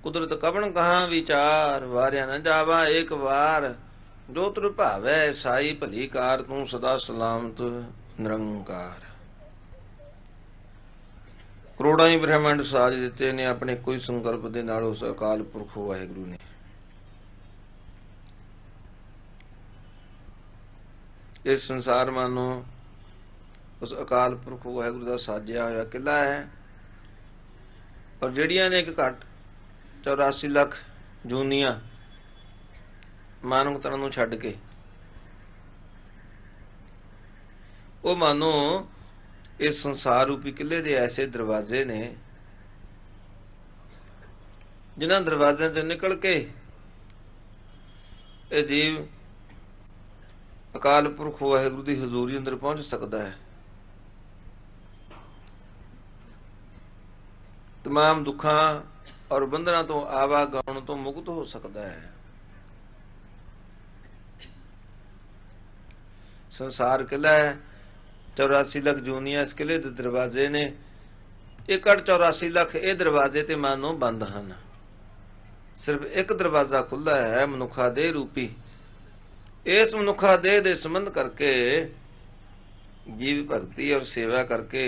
ਕੁਦਰਤ ਕਵਣ ਕਹਾਂ ਵਿਚਾਰ, ਵਾਰਿਆ ਨਾ ਜਾਵਾ ਏਕ ਵਾਰ। ਜੋ ਤੁਰ ਭਾਵੈ ਸਾਈ ਭਲੀ ਕਾਰ, ਤੂੰ ਸਦਾ ਸਲਾਮਤ ਨਿਰੰਕਾਰ। ਕਰੋੜਾਂ ਹੀ ਬ੍ਰਹਿਮੰਡ ਸਾਜ ਦਿੱਤੇ ਨੇ ਆਪਣੇ ਕੋਈ ਸੰਕਲਪ ਦੇ ਨਾਲ ਉਸ ਅਕਾਲ ਪੁਰਖ ਵਾਹਿਗੁਰੂ ਨੇ। ਇਸ ਸੰਸਾਰ ਮਾਨੋ ਉਸ ਅਕਾਲ ਪੁਰਖ ਵਾਹਿਗੁਰੂ ਦਾ ਸਾਜਿਆ ਹੋਇਆ ਕਿਲਾ ਹੈ। ਔਰ ਜਿਹੜੀਆਂ ਨੇ ਇੱਕ ਘੱਟ 84 ਲੱਖ ਜੂਨੀਆਂ ਮਾਨਵ ਤਨ ਨੂੰ ਛੱਡ ਕੇ, ਉਹ ਮਾਨੋ ਇਸ ਸੰਸਾਰ ਰੂਪੀ ਕਿਲੇ ਦੇ ਐਸੇ ਦਰਵਾਜ਼ੇ ਨੇ ਜਿਨ੍ਹਾਂ ਦਰਵਾਜ਼ਿਆਂ ਤੋਂ ਨਿਕਲ ਕੇ ਇਹ ਜੀਵ ਅਕਾਲ ਪੁਰਖ ਵਾਹਿਗੁਰੂ ਦੀ ਹਜ਼ੂਰੀ ਅੰਦਰ ਪਹੁੰਚ ਸਕਦਾ ਹੈ। तमाम दुखों और बंधना तो आवागमन तो मुक्त हो सकता है। संसार किला है, 84 लाख जूनिया इस किले के दरवाजे ने, 84 लाख ये दरवाजे ते मानो बंद हैं। सिर्फ एक दरवाजा खुला है मनुखा देह रूपी। इस मनुखा देह दे संबंध करके जीव भक्ति और सेवा करके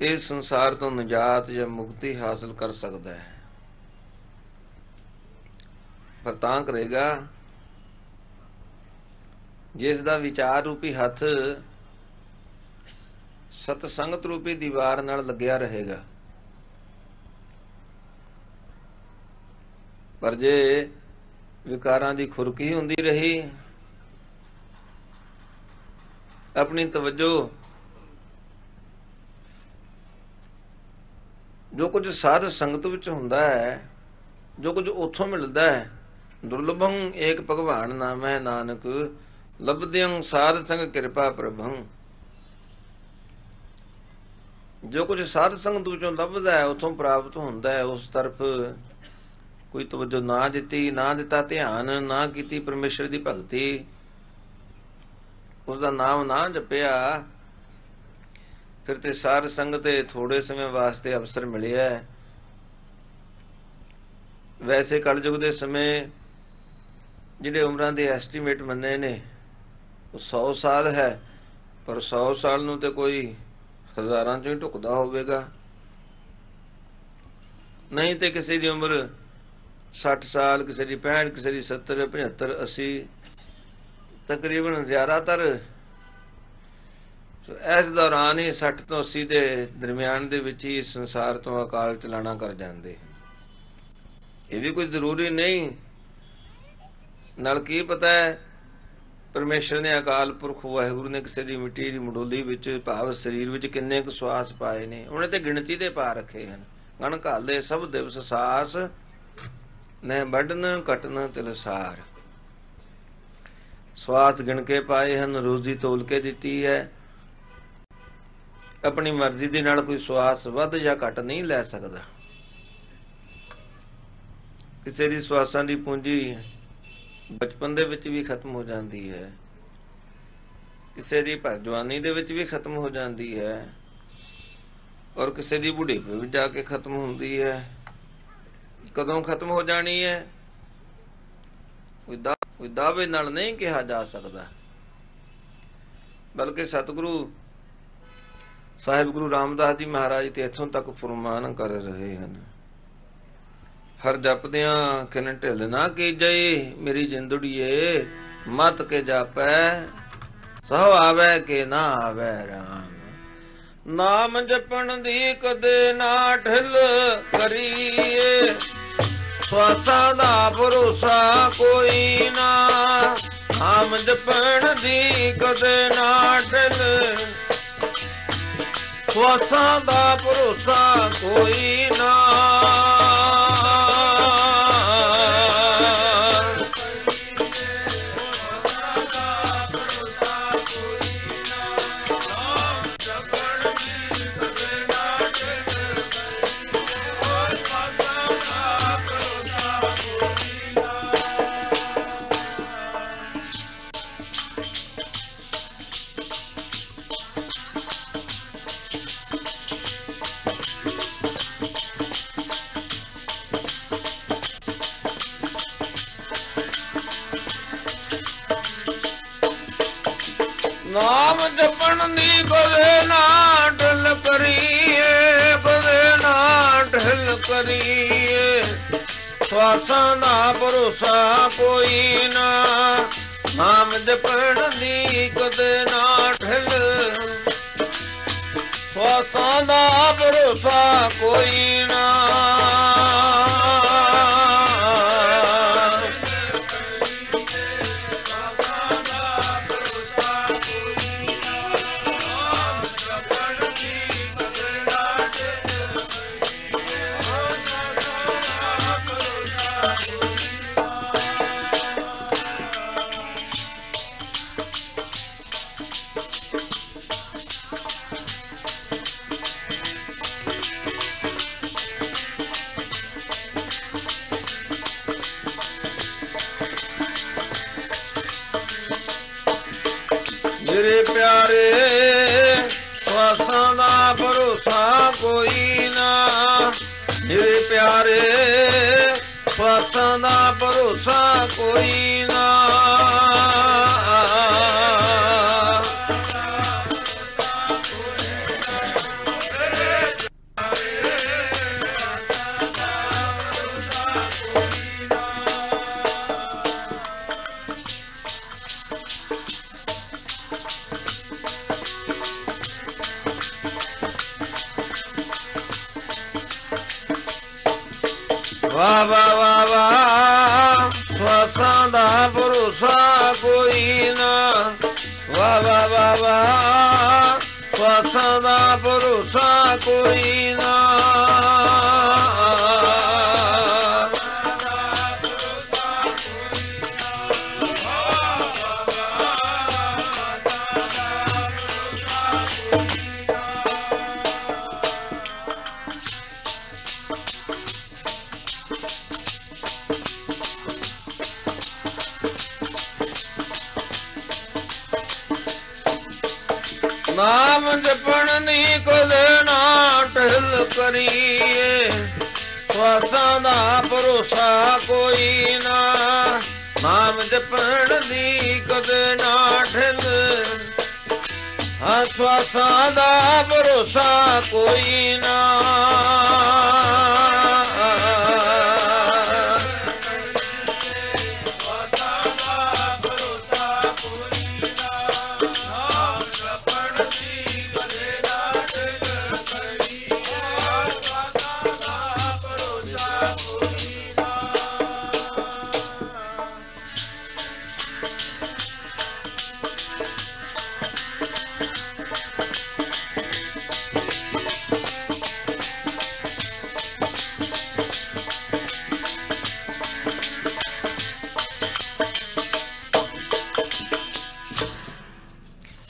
इस संसार तो निजात या मुक्ति हासिल कर सकता है। पर तां करेगा जिसदा विचार रूपी हथ सतसंगत रूपी दीवार नाल लग्या रहेगा। पर जे विकारां दी खुरकी हुंदी रही। अपनी तवज्जो जो कुछ साध संगत विच हुंदा है, जो कुछ उथों मिलदा है, दुर्लभं एक भगवान नाम है नानक, लभद्यं साध संग कृपा प्रभं। जो कुछ साध संगत विचों लभदा है, उथों प्राप्त हुंदा है, उस तरफ कोई तवज्जो ना दिती, ना दिता ध्यान, ना कीती परमेश्वर दी भगती, उसदा नाम ना जपिया, फिर ते साध संगत थोड़े समय वास्ते अवसर मिलिया। वैसे कलयुग दे समय जिहड़े उमरां दे एस्टीमेट मन्ने ने वो 100 साल है, पर 100 साल नूं ते कोई हज़ारां चों ही ढुकदा होवेगा। नहीं ते किसी दी उम्र 60 साल, किसी दी 65, किसी दी 70, 75, 80, तकरीबन ज़्यादातर इस दौरान ही 60 तो 80 के दरम्यान दे विच ही संसार तो अकाल चलाना कर जाते। ये भी कोई जरूरी नहीं। नाल की पता है परमेश्वर ने अकाल पुरख वाहिगुरू ने किसी दी मिट्टी दी मडोली विच भाव शरीर विच किन्ने क श्वास पाए ने, उन्हें ते गिणती दे पा रखे हैं। गण घाले सब दिवस सास, न बढ़न घटन तिलसार। श्वास गिण के पाए हैं, रोजी तोल के दिती है। अपनी मर्जी दे नाल कोई श्वास वध या घट नहीं लै सकदा। किसी दी श्वासां दी पूंजी बचपन दे विच भी खत्म हो जाती है, किसी दी भर जवानी दे विच भी खत्म हो जाती है, और किसी दी बुढ़ेपे विच जाके खत्म होंदी है। कदों खत्म हो जानी है कोई दावे नाल नहीं कहा जा सकता। बल्कि सतगुरु साहिब गुरु रामदास जी महाराज ते इथों तक फरमान कर रहे हैं, हर जपदियां खिन ढिल ना कीजे, मेरी जिंदड़िए मत के जापै, सहो आवे के ना आवे राम। नाम जपण दी कदे ना ढिल करिए, श्वासा दा भरोसा कोई ना। नाम जपण दी कदे ना ढिल, श्वासा दा भरोसा कोई ना। नाम जपण दी कदे ना ढिल करिए, कदे ना ढिल करिए, श्वासा दा भरोसा कोई ना। नाम जपण दी कदे ना ढिल, श्वासा दा भरोसा कोई ना। मेरे प्यारे श्वासा दा भरोसा कोई ना, मेरे प्यारे श्वासा दा भरोसा कोई ना। वाह वाह वाह वाह, श्वासा कोई ना। वाह वाह वाह वाह, स्वासा दा भरोसा कोई ना। नाम जपण नी कदे ना टहल करिए, स्वासा दा भरोसा कोई ना। नाम जपण दी कदे ना टहल, स्वासा दा भरोसा कोई ना।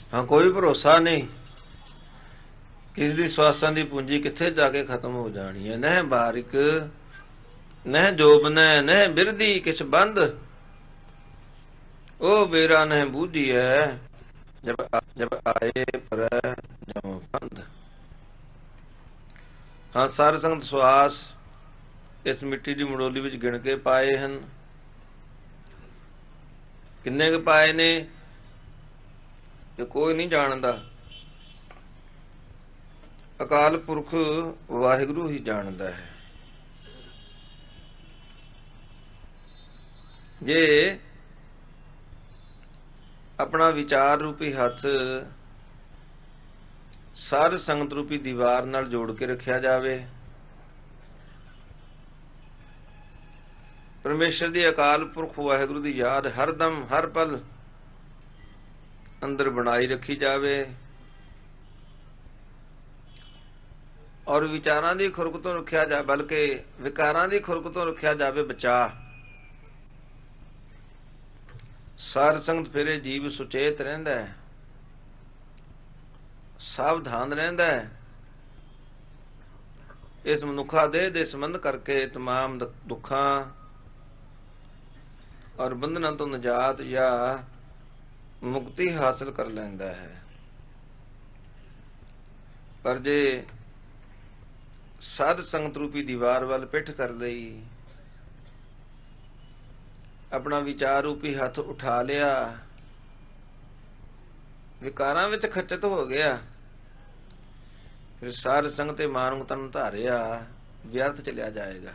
हाँ कोई भरोसा नहीं, किस दी स्वासां दी पूंजी किथे जाके खत्म हो जानी है। नह बारिक नह जोबन नह बिरदी किछ बंद, ओ बेरा नह बूझी है, जब आए पर जम बंद। हाँ सार संगत सवास इस मिट्टी दी मड़ोली विच गिण के पाए हन। किन्ने के पाए ने ये कोई नहीं जानता, अकाल पुरख वाहिगुरु ही जानता है। जे अपना विचार रूपी हथ सार संगत रूपी दीवार नाल जोड़ के रखिया जावे, परमेश्वर दी अकाल पुरख वाहिगुरु दी याद हर दम हर पल अंदर बनाई रखी जावे, और विचारां दी खुरक तो रखिया जाए, बल्कि विकारां दी खुरक तो रखिया जावे बचा। सार संगत फेरे जीव सुचेत रहिंदा है, सावधान रहिंदा है। इस मनुखा देह दे संबंध करके तमाम दुखां और बंधनां तो निजात या मुक्ति हासिल कर लैंदा है। पर जे साध संगत रूपी दीवार वाल पिठ कर लई, अपना विचार रूपी हथ उठा लिया, विकारां विच खचित हो गया, फिर साध संगत ते मानव तन धारिया व्यर्थ चलिया जाएगा।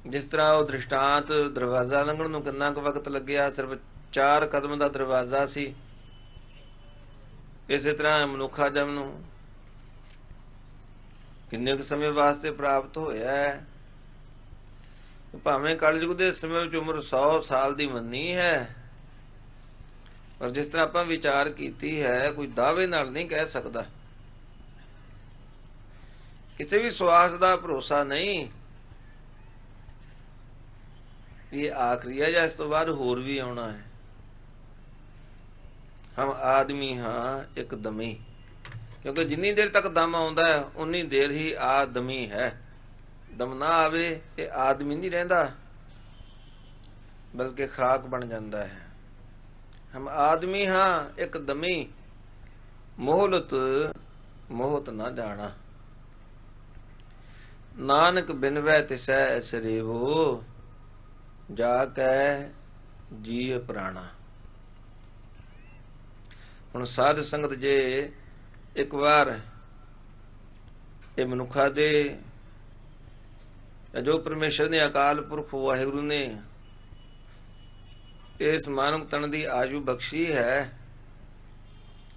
जिस तरह वो दृष्टांत दरवाजा लंघण नूं किन्ना क वक्त लग्या, सिर्फ 4 कदम दा दरवाजा सी। इसे तरह मनुखा जम नूं किन्ने क समय वास्ते प्राप्त होया है। भावें कलयुग दे समय विच उम्र 100 साल दी मन्नी है, पर जिस तरह आपां विचार कीती है कोई दावे नाल नहीं कह सकदा। किसी भी स्वास दा भरोसा नहीं ये आखिरी है या इस तो बाद होर भी आना है। हम आदमी हाँ एकदमी, क्योंकि जिन्नी देर तक दम आउंदा है उन्नी देर ही आदमी है। दम ना आवे ये आदमी नहीं रहिंदा, बल्कि खाक बन जाता है। हम आदमी हाँ एकदमी, मोहलत मोहत ना जाना। नानक बिनवै तिसै सरेवो, जाकै जी प्राणा। हुण साध संगत जे एक बार ये मनुखा दे जो परमेश्वर ने अकाल पुरख वाहिगुरु ने इस मानव तन की आयु बख्शी है,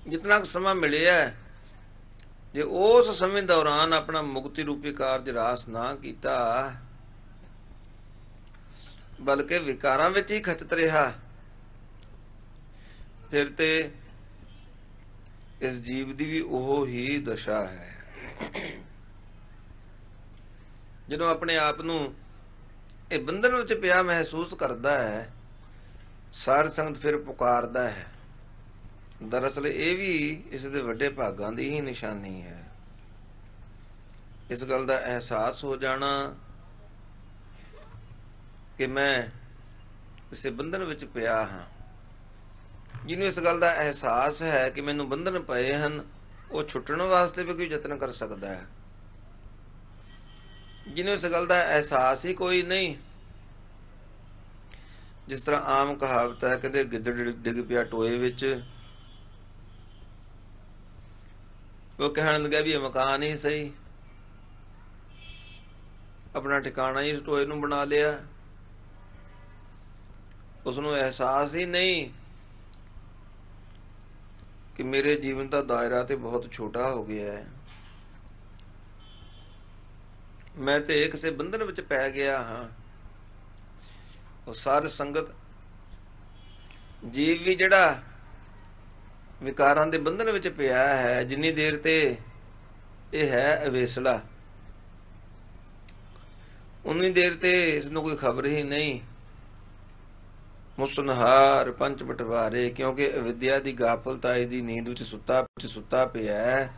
जितना समा मिले है, जे उस समय दौरान अपना मुक्ति रूपी कार्य रास ना किया ਬਲਕਿ ਵਿਕਾਰਾਂ ਵਿੱਚ ਹੀ ਖਚਤ ਰਿਹਾ, ਫਿਰ ਤੇ ਇਸ ਜੀਵ ਦੀ ਵੀ ਉਹ ਹੀ ਦਸ਼ਾ ਹੈ। ਜਦੋਂ ਆਪਣੇ ਆਪ ਨੂੰ ਇਹ ਬੰਧਨ ਵਿੱਚ ਪਿਆ ਮਹਿਸੂਸ ਕਰਦਾ ਹੈ, ਸਾਧ ਸੰਗਤ ਫਿਰ ਪੁਕਾਰਦਾ ਹੈ। ਦਰਅਸਲ ਇਹ ਵੀ ਇਸ ਦੇ ਵੱਡੇ ਭਾਗਾਂ ਦੀ ਹੀ ਨਿਸ਼ਾਨੀ ਹੈ। ਇਸ ਗੱਲ ਦਾ ਅਹਿਸਾਸ ਹੋ ਜਾਣਾ ਕਿ ਮੈਂ ਇਸੇ ਬੰਧਨ ਵਿੱਚ ਪਿਆ ਹਾਂ। ਜਿਹਨੂੰ ਇਸ ਗੱਲ ਦਾ ਅਹਿਸਾਸ ਹੈ ਕਿ ਮੈਨੂੰ ਬੰਧਨ ਪਏ ਹਨ, ਉਹ ਛੁੱਟਣ ਵਾਸਤੇ ਵੀ ਕੋਈ ਯਤਨ ਕਰ ਸਕਦਾ ਹੈ। ਜਿਹਨੂੰ ਇਸ ਗੱਲ ਦਾ ਅਹਿਸਾਸ ਹੀ ਕੋਈ ਨਹੀਂ, ਜਿਸ ਤਰ੍ਹਾਂ ਆਮ ਕਹਾਵਤ ਹੈ, ਕਹਿੰਦੇ ਗਿੱਦੜ ਡਿੱਗ ਪਿਆ ਟੋਏ ਵਿੱਚ, ਉਹ ਕਹਿਣ ਲੱਗਾ ਵੀ ਇਹ ਮਕਾਨ ਹੀ ਸਹੀ, ਆਪਣਾ ਠਿਕਾਣਾ ਹੀ ਇਸ ਟੋਏ ਨੂੰ ਬਣਾ ਲਿਆ। ਉਸਨੂੰ ਅਹਿਸਾਸ ਹੀ ਨਹੀਂ ਕਿ ਮੇਰੇ ਜੀਵਨ ਦਾ ਦਾਇਰਾ ਤੇ ਬਹੁਤ ਛੋਟਾ ਹੋ ਗਿਆ ਹੈ, ਮੈਂ ਤੇ ਕਿਸੇ ਬੰਧਨ ਵਿੱਚ ਪੈ ਗਿਆ ਹਾਂ। ਉਹ ਸਾਧ ਸੰਗਤ ਜੀਵ ਵੀ ਜਿਹੜਾ ਵਿਕਾਰਾਂ ਦੇ ਬੰਧਨ ਵਿੱਚ ਪਿਆ ਹੈ, ਜਿੰਨੀ ਦੇਰ ਤੇ ਇਹ ਹੈ ਅਵੇਸਲਾ, ਉਨੀ ਦੇਰ ਤੇ ਇਸ ਨੂੰ ਕੋਈ ਖਬਰ ਹੀ ਨਹੀਂ। ਮੁਸਨਹਾਰ ਪੰਚ ਬਟਵਾਰੇ, ਕਿਉਂਕਿ ਅਵਿਦਿਆ ਦੀ ਗਾਫਲਤਾਈ ਦੀ ਨੀਂਦ ਵਿੱਚ ਸੁੱਤਾ ਪਿਆ ਹੈ।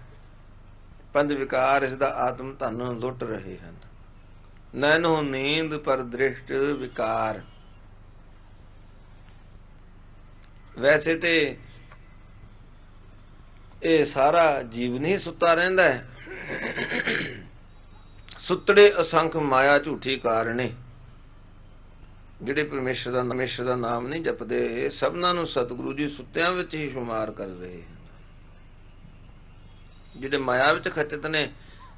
ਪੰਜ ਵਿਕਾਰ ਇਸ ਦਾ ਆਤਮ ਧਨ ਲੁੱਟ ਰਹੇ ਹਨ। ਨੈਨੋ ਨੀਂਦ ਪਰ ਦ੍ਰਿਸ਼ਟ ਵਿਕਾਰ। ਵੈਸੇ ਤੇ ਇਹ ਸਾਰਾ ਜੀਵਨ ਹੀ ਸੁੱਤਾ ਰਹਿੰਦਾ ਹੈ। ਸੁੱਤੜੇ ਅਸੰਖ ਮਾਇਆ ਝੂਠੀ ਕਾਰਣੇ, ਜਿਹੜੇ ਪਰਮੇਸ਼ਰ ਦਾ ਨਾਮ ਨਹੀਂ ਜਪਦੇ, ਸਭਨਾਂ ਨੂੰ ਸਤਿਗੁਰੂ ਜੀ ਸੁੱਤਿਆਂ ਵਿੱਚ ਹੀ ਸ਼ੁਮਾਰ ਕਰ ਰਹੇ ਹਨ। ਜਿਹੜੇ ਮਾਇਆ ਵਿੱਚ ਖਚਿਤ ਨੇ,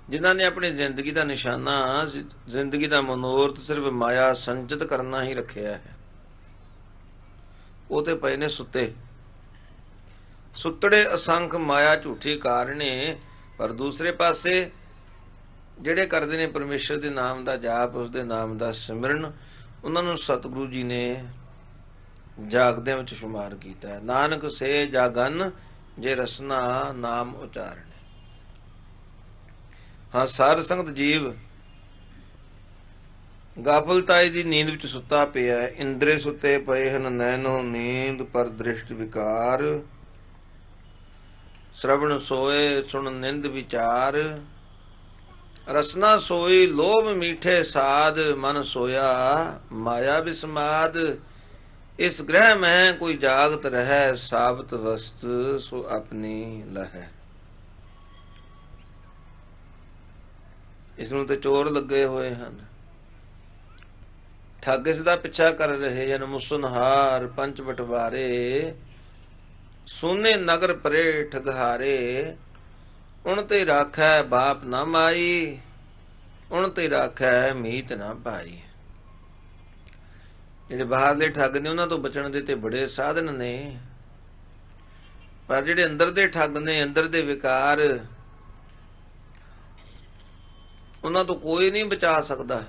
ਜਿਨ੍ਹਾਂ ਨੇ ਆਪਣੀ ਜ਼ਿੰਦਗੀ ਦਾ ਨਿਸ਼ਾਨਾ, ਜ਼ਿੰਦਗੀ ਦਾ ਮਨੋਰਥ ਸਿਰਫ ਮਾਇਆ ਸੰਚਿਤ ਕਰਨਾ ਹੀ ਰੱਖਿਆ ਹੈ, ਉਹ ਤੇ ਪਏ ਨੇ ਸੁੱਤੇ। ਸੁੱਤੜੇ ਅਸੰਖ ਮਾਇਆ ਝੂਠੀ ਕਾਰਣੇ। ਪਰ ਦੂਸਰੇ ਪਾਸੇ ਜਿਹੜੇ ਕਰਦੇ ਨੇ ਪਰਮੇਸ਼ਰ ਦੇ ਨਾਮ ਦਾ ਜਾਪ, ਉਸ ਦੇ ਨਾਮ ਦਾ ਸਿਮਰਨ, ਉਹਨਾਂ ਨੂੰ ਸਤਿਗੁਰੂ ਜੀ ਨੇ ਜਾਗਦਿਆਂ ਵਿੱਚ ਸ਼ੁਮਾਰ ਕੀਤਾ ਹੈ। ਨਾਨਕ ਸੇ ਜਾਗਨ ਜੇ ਰਸਨਾ ਨਾਮ ਉਚਾਰਣੇ। ਹਾਂ, ਸਾਧ ਸੰਗਤ ਜੀਵ ਗਾਫਲਤਾਈ ਦੀ ਨੀਂਦ ਵਿੱਚ ਸੁੱਤਾ ਪਿਆ ਹੈ। ਇੰਦਰੇ ਸੁੱਤੇ ਪਏ ਹਨ, ਨੈਨੋ ਨੀਂਦ ਪਰ ਦ੍ਰਿਸ਼ਟ ਵਿਕਾਰ। ਸ਼ਰਵਣ ਸੋਏ ਸੁਣ ਨਿੰਦ ਵਿਚਾਰ। ਰਸਨਾ ਸੋਈ ਲੋਭ ਮੀਠੇ ਸਾਧ। ਮਨ ਸੋਇਆ ਮਾਇਆ ਬਿਸਮਾਦ। ਇਸ ਗ੍ਰਹਿ ਮੈਂ ਕੋਈ ਜਾਗਤ ਰਹਿ। ਸਾਬਤ ਵਸਤ ਸੋ ਆਪਣੀ ਲਹੈ। ਇਸ ਨੂੰ ਤੇ ਚੋਰ ਲੱਗੇ ਹੋਏ ਹਨ, ਠੱਗ ਇਸ ਦਾ ਪਿੱਛਾ ਕਰ ਰਹੇ ਹਨ। ਮੁਸਨਹਾਰ ਪੰਚ ਬਟਵਾਰੇ। ਸੋਨੇ ਨਗਰ ਪਰੇ ਠਗਹਾਰੇ। ਉਣ ਤੇ ਰਾਖੈ ਬਾਪ ਨਾ ਮਾਈ। ਉਣ ਤੇ ਰਾਖੈ ਮੀਤ ਨਾ ਭਾਈ। ਜਿਹੜੇ ਬਾਹਰਲੇ ਠੱਗ ਨੇ, ਉਹਨਾਂ ਤੋਂ ਬਚਣ ਦੇ ਤੇ ਬੜੇ ਸਾਧਨ ਨੇ, ਪਰ ਜਿਹੜੇ ਅੰਦਰ ਦੇ ਠੱਗ ਨੇ, ਅੰਦਰ ਦੇ ਵਿਕਾਰ, ਉਹਨਾਂ ਤੋਂ ਕੋਈ ਨਹੀਂ ਬਚਾ ਸਕਦਾ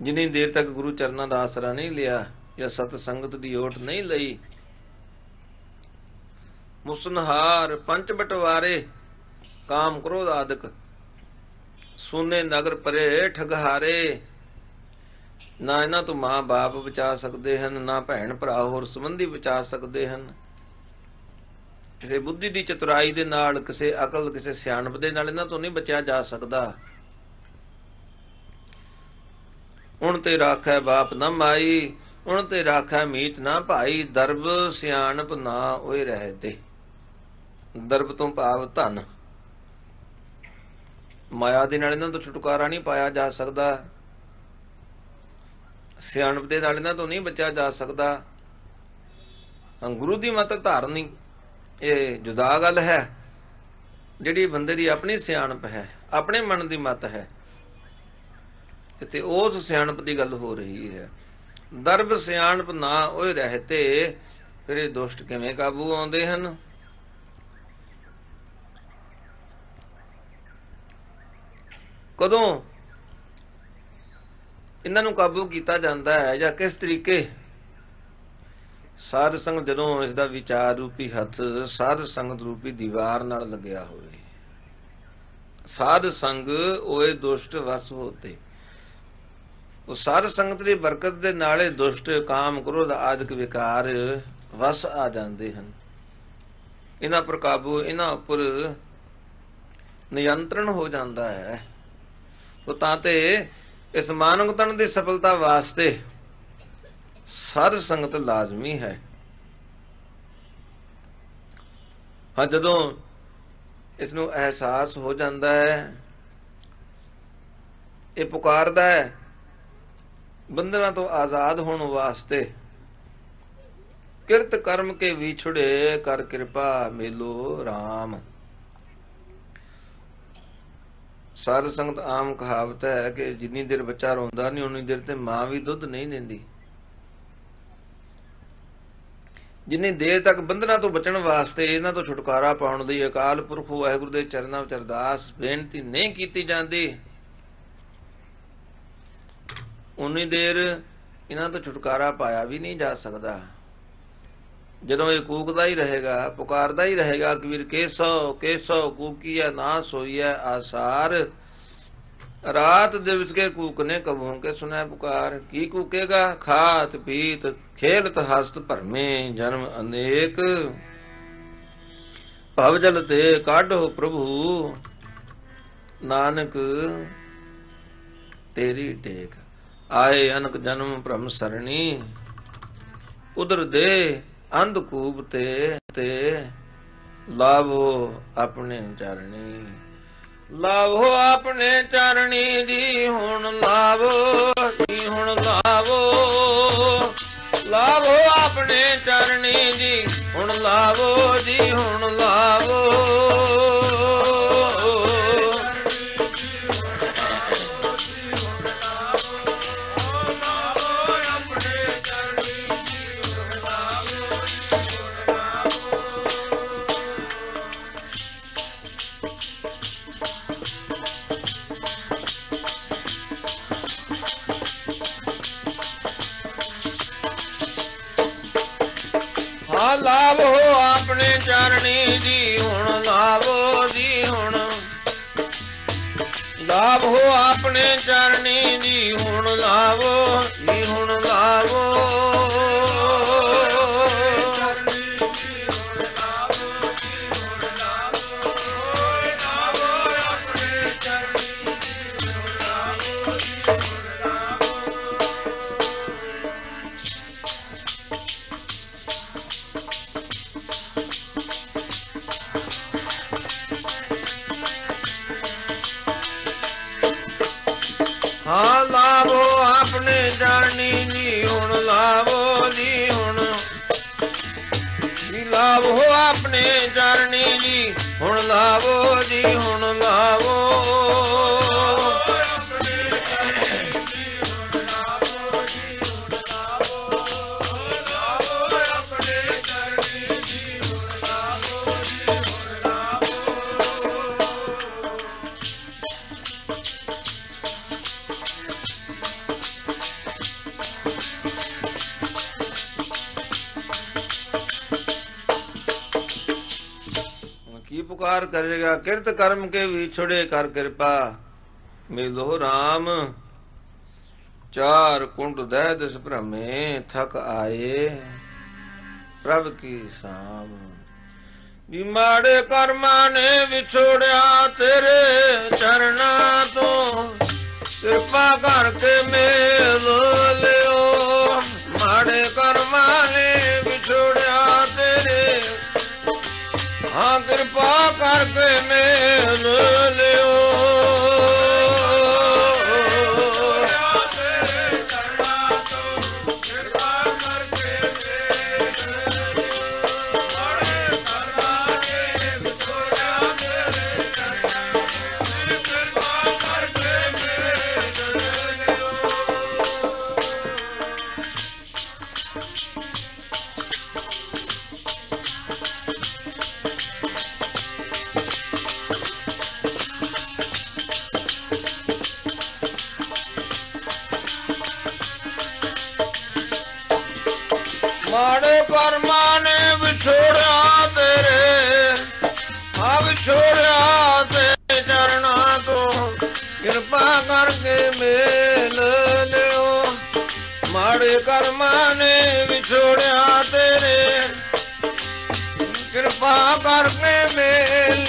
ਜਿੰਨੀ ਦੇਰ ਤੱਕ ਗੁਰੂ ਚਰਨਾਂ ਦਾ ਆਸਰਾ ਨਹੀਂ ਲਿਆ ਜਾਂ ਸਤ ਸੰਗਤ ਦੀ ਓਟ ਨਹੀਂ ਲਈ। ਮੁਸਨਹਾਰ ਪੰਚ ਬਟਵਾਰੇ। ਕਾਮ ਕ੍ਰੋਧ ਆਦਿਕ। ਸੋਨੇ ਨਗਰ ਪਰੇ ਠਗਹਾਰੇ। ਨਾ ਇਹਨਾਂ ਤੋਂ ਮਾਂ ਬਾਪ ਬਚਾ ਸਕਦੇ ਹਨ, ਨਾ ਭੈਣ ਭਰਾ ਹੋਰ ਸੰਬੰਧੀ ਬਚਾ ਸਕਦੇ ਹਨ। ਕਿਸੇ ਬੁੱਧੀ ਦੀ ਚਤੁਰਾਈ ਦੇ ਨਾਲ, ਕਿਸੇ ਅਕਲ, ਕਿਸੇ ਸਿਆਣਪ ਦੇ ਨਾਲ ਇਹਨਾਂ ਤੋਂ ਨਹੀਂ ਬਚਿਆ ਜਾ ਸਕਦਾ। ਉਣ ਤੇ ਰਾਖੈ ਬਾਪ ਨਾ ਮਾਈ। ਉਣ ਤੇ ਰਾਖੈ ਮੀਤ ਨਾ ਭਾਈ। ਦਰਬ ਸਿਆਣਪ ਨਾ ਓਏ ਰਹਤੇ। ਦਰਬ ਤੋਂ ਭਾਵ ਧਨ। ਮਾਇਆ ਦੇ ਨਾਲ ਇਹਨਾਂ ਤੋਂ ਛੁਟਕਾਰਾ ਨਹੀਂ ਪਾਇਆ ਜਾ ਸਕਦਾ, ਸਿਆਣਪ ਦੇ ਨਾਲ ਇਹਨਾਂ ਤੋਂ ਨਹੀਂ ਬਚਿਆ ਜਾ ਸਕਦਾ। ਗੁਰੂ ਦੀ ਮਤ ਧਾਰਨੀ ਇਹ ਜੁਦਾ ਗੱਲ ਹੈ। ਜਿਹੜੀ ਬੰਦੇ ਦੀ ਆਪਣੀ ਸਿਆਣਪ ਹੈ, ਆਪਣੇ ਮਨ ਦੀ ਮਤ ਹੈ, ਤੇ ਉਸ ਸਿਆਣਪ ਦੀ ਗੱਲ ਹੋ ਰਹੀ ਹੈ। ਦਰਬ ਸਿਆਣਪ ਨਾ ਓਏ ਰਹਤੇ। ਫਿਰ ਇਹ ਦੁਸ਼ਟ ਕਿਵੇਂ ਕਾਬੂ ਆਉਂਦੇ ਹਨ? ਕਦੋਂ? ਇਹਨਾਂ ਨੂੰ ਕਾਬੂ ਕੀਤਾ ਜਾਂਦਾ ਹੈ ਜਾਂ ਕਿਸ ਤਰੀਕੇ? ਸਾਧ ਸੰਗ ਜਦੋਂ ਇਸ ਦਾ ਵਿਚਾਰ ਰੂਪੀ ਹੱਥ ਸਾਧ ਸੰਗਤ ਰੂਪੀ ਦੀਵਾਰ ਨਾਲ ਲੱਗਿਆ ਹੋਵੇ, ਸਾਧ ਸੰਗ ਓਏ ਦੁਸ਼ਟ ਵਸ ਹੋਤੇ। ਉਹ ਸਾਧ ਸੰਗਤ ਦੀ ਬਰਕਤ ਦੇ ਨਾਲੇ ਦੁਸ਼ਟ ਕਾਮ ਕ੍ਰੋਧ ਆਦਿਕ ਵਿਕਾਰ ਵਸ ਆ ਜਾਂਦੇ ਹਨ। ਇਹਨਾਂ ਪਰ ਕਾਬੂ, ਇਹਨਾਂ ਉੱਪਰ ਨਿਯੰਤਰਣ ਹੋ ਜਾਂਦਾ ਹੈ। ਉਹ ਤਾਂ ਤੇ ਇਸ ਮਾਨਵ ਤਨ ਦੀ ਸਫਲਤਾ ਵਾਸਤੇ ਸਾਧ ਸੰਗਤ ਲਾਜ਼ਮੀ ਹੈ। ਹਾਂ, ਜਦੋਂ ਇਸ ਨੂੰ ਅਹਿਸਾਸ ਹੋ ਜਾਂਦਾ ਹੈ, ਇਹ ਪੁਕਾਰਦਾ ਹੈ ਬੰਧਨਾਂ ਤੋਂ ਆਜ਼ਾਦ ਹੋਣ ਵਾਸਤੇ, ਕਿਰਤ ਕਰਮ ਕੇ ਵਿਛੜੇ ਕਰ ਕਿਰਪਾ ਮੇਲੋ ਰਾਮ। ਸਾਧ ਸੰਗਤ ਆਮ ਕਹਾਵਤ ਹੈ ਕਿ ਜਿੰਨੀ ਦੇਰ ਬੱਚਾ ਰੋਂਦਾ ਨਹੀਂ ਉਨੀ ਦੇਰ ਤੇ ਮਾਂ ਵੀ ਦੁੱਧ ਨਹੀਂ ਦਿੰਦੀ। ਜਿੰਨੀ ਦੇਰ ਤੱਕ ਬੰਧਨਾਂ ਤੋਂ ਬਚਣ ਵਾਸਤੇ, ਇਹਨਾਂ ਤੋਂ ਛੁਟਕਾਰਾ ਪਾਉਣ ਲਈ ਅਕਾਲ ਪੁਰਖ ਵਾਹਿਗੁਰੂ ਦੇ ਚਰਨਾਂ ਵਿੱਚ ਅਰਦਾਸ ਬੇਨਤੀ ਨਹੀਂ ਕੀਤੀ ਜਾਂਦੀ, ਉਨੀ ਦੇਰ ਇਹਨਾਂ ਤੋਂ ਛੁਟਕਾਰਾ ਪਾਇਆ ਵੀ ਨਹੀਂ ਜਾ ਸਕਦਾ। ਜਦੋਂ ਇਹ ਕੂਕਦਾ ਹੀ ਰਹੇਗਾ, ਪੁਕਾਰਦਾ ਹੀ ਰਹੇਗਾ, ਕਬੀਰ ਕੇਸੋ ਕੇਸੋ ਕੂਕੀਆ ਨਾ ਸੋਈਐ ਆਸਾਰ, ਰਾਤ ਦਿਵਸ ਕੇ ਕੂਕਨੇ ਕਬੂੰ ਕੇ ਸੁਨੈ ਪੁਕਾਰ। ਕੀ ਕੂਕੇਗਾ? ਖਾਤ ਪੀਤ ਖੇਲਤ ਹਸਤ ਭਰਮੇ ਜਨਮ ਅਨੇਕ, ਭਵ ਜਲ ਤੇ ਕਾਢੋ ਪ੍ਰਭੂ ਨਾਨਕ ਤੇਰੀ ਟੇਕ। ਆਏ ਅਨਕ ਜਨਮ ਭ੍ਰਮ ਸਰਣੀ, ਉਦਰ ਦੇ ਅੰਧਕੂਪ ਤੇ ਲਾਵੋ ਆਪਣੇ ਚਰਣੀ। ਲਾਵੋ ਆਪਣੇ ਚਰਣੀ ਜੀ ਹੁਣ ਲਾਵੋ ਜੀ ਹੁਣ ਲਾਵੋ, ਲਾਵੋ ਆਪਣੇ ਚਰਣੀ ਜੀ ਹੁਣ ਲਾਵੋ ਜੀ ਹੁਣ ਲਾਵੋ। ਲਾਵੋ ਆਪਣੇ ਚਰਣੀ ਜੀ ਹੁਣ ਲਾਵੋ ਜੀ ਹੁਣ, ਲਾਵੋ ਆਪਣੇ ਚਰਣੀ ਜੀ ਹੁਣ ਲਾਵੋ ਜੀ ਹੁਣ ਲਾਵੋ। ਹਾਂ ਲਾਵੋ ਆਪਣੇ ਚਰਣੀ ਜੀ ਹੁਣ ਲਾਵੋ ਜੀ ਹੁਣ, ਜੀ ਲਾਵੋ ਆਪਣੇ ਚਰਣੀ ਜੀ ਹੁਣ ਲਾਵੋ ਜੀ ਹੁਣ ਲਾਵੋ। ਕੀ ਪੁਕਾਰ ਕਰੇਗਾ? ਕਿਰਤ ਕਰਮ ਕੇ ਵਿਛੜੇ ਕਰ ਕਿਰਪਾ ਮਿਲੋ ਰਾਮ, ਚਾਰ ਕੁੰਡ ਦਹਿ ਦਿਸ ਭ੍ਰਮੇ ਥਕ ਆਏ ਪ੍ਰਭ ਕੀ ਸਾਮ। ਵੀ ਮਾੜੇ ਕਰਮਾਂ ਨੇ ਵਿਛੋੜਿਆ ਤੇਰੇ ਚਰਨਾਂ ਤੋਂ, ਕਿਰਪਾ ਕਰਕੇ ਮੇਲ ਲਿਓ। ਮਾੜੇ ਕਰਮਾਂ ਨੇ ਵਿਛੋੜਿਆ ਤੇਰੇ, ਹਾਂ ਕਿਰਪਾ ਕਰਕੇ ਮੇਲ ਲਿਓ। ਮਾੜੇ ਕਰਮਾਂ ਨੇ ਵਿਛੋੜਿਆ ਤੇਰੇ, ਆ ਵਿਛੋੜਿਆ ਤੇਰੇ ਚਰਨਾਂ ਤੋਂ, ਕਿਰਪਾ ਕਰਕੇ ਮੇਲ ਲਿਓ। ਮਾੜੇ ਕਰਮਾਂ ਨੇ ਵਿਛੋੜਿਆ ਤੇਰੇ, ਕਿਰਪਾ ਕਰਕੇ ਮੇਲ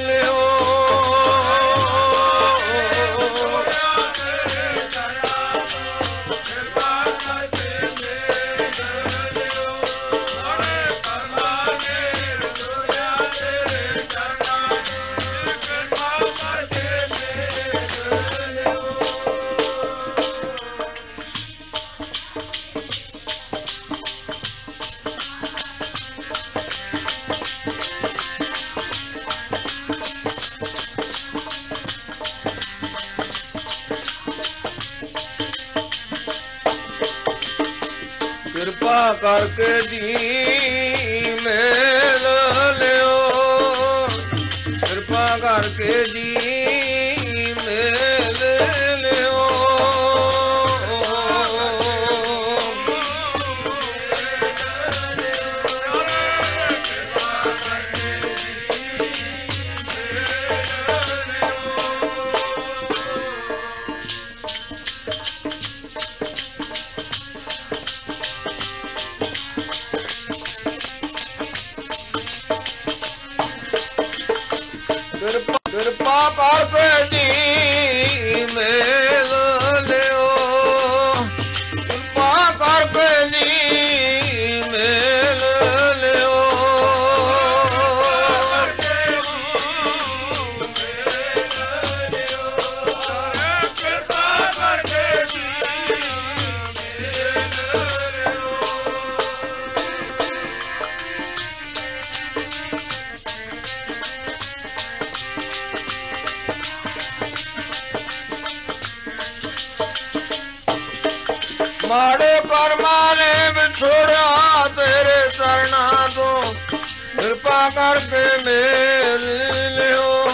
ਲਿਓ। ਕਿਰਪਾ ਕਰਕੇ ਜੀ ਮੇਲ ਲਿਓ, ਕਿਰਪਾ ਕਰਕੇ ਜੀ ਮੇਲ ਲਿਓ। ਕਿਰਪਾ ਕਰਕੇ ਜੀ ਮੇਲ ਲਿਓ, ਕਿਰਪਾ ਕਰਕੇ ਜੀ ਮੇਲ ਲਿਓ। ਕਿਰਪਾ ਕਰਕੇ ਜੀ ਮਾੜੇ ਕਰਮਾਂ ਨੇ ਵਿਛੋੜਿਆ ਤੇਰੇ ਚਰਨਾਂ ਤੋਂ, ਕਿਰਪਾ ਕਰਕੇ ਮੇਲ ਲਿਓ।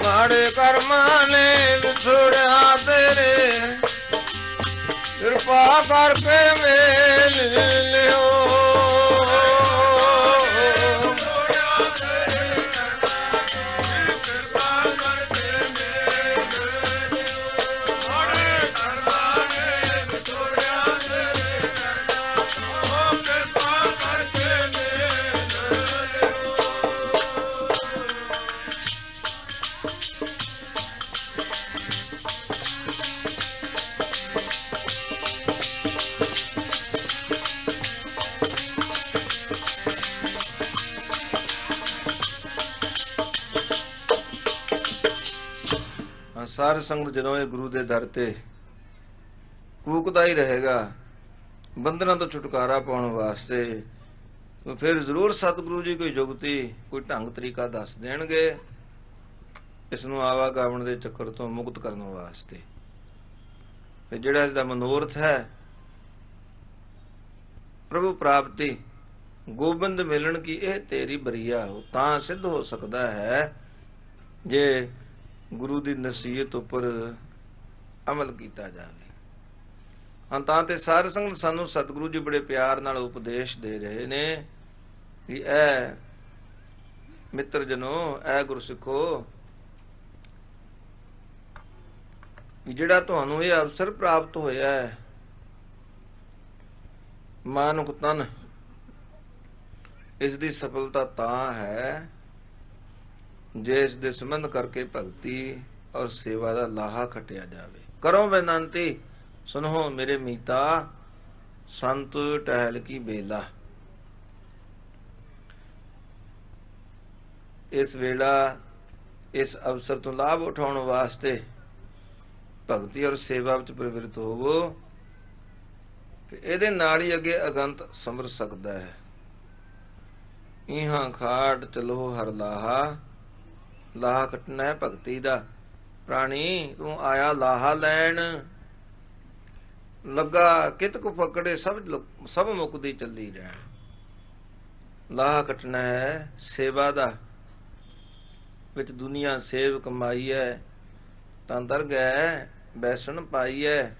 ਮਾੜੇ ਕਰਮਾਂ ਨੇ ਵਿਛੋੜਿਆ ਤੇਰੇ, ਕਿਰਪਾ ਕਰਕੇ ਮੇਲ ਲਿਓ। ਸਾਧ ਸੰਗਤ ਜਦੋਂ ਇਹ ਗੁਰੂ ਦੇ ਦਰ ਤੇ ਕੂਕਦਾ ਹੀ ਰਹੇਗਾ ਬੰਧਨਾਂ ਤੋਂ ਛੁਟਕਾਰਾ ਪਾਉਣ ਵਾਸਤੇ, ਫਿਰ ਜ਼ਰੂਰ ਸਤਿਗੁਰੂ ਜੀ ਕੋਈ ਜੁਗਤੀ ਕੋਈ ਢੰਗ ਤਰੀਕਾ ਦੱਸ ਦੇਣਗੇ ਇਸ ਨੂੰ ਆਵਾਗਾਵਣ ਦੇ ਚੱਕਰ ਤੋਂ ਮੁਕਤ ਕਰਨ ਵਾਸਤੇ। ਫਿਰ ਜਿਹੜਾ ਇਸ ਦਾ ਮਨੋਰਥ ਹੈ ਪ੍ਰਭੂ ਪ੍ਰਾਪਤੀ, ਗੋਬਿੰਦ ਮਿਲਣ ਕੀ ਇਹ ਤੇਰੀ ਬਰੀਆ ਹੋ, ਤਾਂ ਸਿੱਧ ਹੋ ਸਕਦਾ ਹੈ ਜੇ ਗੁਰੂ ਦੀ ਨਸੀਹਤ ਉੱਪਰ ਅਮਲ ਕੀਤਾ ਜਾਵੇ। ਹਾਂ ਤਾਂ ਤੇ ਸਾਧ ਸੰਗਤ ਸਾਨੂੰ ਸਤਿਗੁਰੂ ਜੀ ਬੜੇ ਪਿਆਰ ਨਾਲ ਉਪਦੇਸ਼ ਦੇ ਰਹੇ ਨੇ ਵੀ ਐ ਮਿੱਤਰ ਜਨੋ, ਐ ਗੁਰਸਿੱਖੋ, ਵੀ ਜਿਹੜਾ ਤੁਹਾਨੂੰ ਇਹ ਅਵਸਰ ਪ੍ਰਾਪਤ ਹੋਇਆ ਹੈ ਮਾਨੁਖ ਤਨ, ਇਸ ਦੀ ਸਫਲਤਾ ਤਾਂ ਹੈ ਜੇ ਇਸ ਦੇ ਸੰਬੰਧ ਕਰਕੇ ਭਗਤੀ ਔਰ ਸੇਵਾ ਦਾ ਲਾਹਾ ਖਟਿਆ ਜਾਵੇ। ਕਰੋ ਬੇਨੰਤੀ ਸੁਨੋ ਮੇਰੇ ਮੀਤਾ, ਸੰਤ ਟਹਿਲ ਕੀ ਬੇਲਾ। ਇਸ ਵੇਲਾ ਇਸ ਅਵਸਰ ਤੋਂ ਲਾਭ ਉਠਾਉਣ ਵਾਸਤੇ ਭਗਤੀ ਔਰ ਸੇਵਾ ਵਿੱਚ ਪ੍ਰਵਿਰਤ ਹੋਵੋ, ਤੇ ਇਹਦੇ ਨਾਲ ਹੀ ਅੱਗੇ ਅਗੰਤ ਸਮਰ ਸਕਦਾ ਹੈ। ਇਹਾਂ ਖਾੜ ਚਲੋ ਹਰ ਲਾਹਾ, ਲਾਹਾ ਕੱਟਣਾ ਹੈ ਭਗਤੀ ਦਾ। ਪ੍ਰਾਣੀ ਤੂੰ ਆਇਆ ਲਾਹਾ ਲੈਣ, ਲੱਗਾ ਕਿਤਕ ਪਕੜੇ ਸਭ ਮੁਕਦੀ ਚੱਲੀ ਰਹਿਣ। ਲਾਹਾ ਕੱਟਣਾ ਹੈ ਸੇਵਾ ਦਾ, ਵਿੱਚ ਦੁਨੀਆ ਸੇਵ ਕਮਾਈ ਹੈ, ਤਾਂ ਦਰਗਹਿ ਬੈਸਣ ਪਾਈ ਹੈ,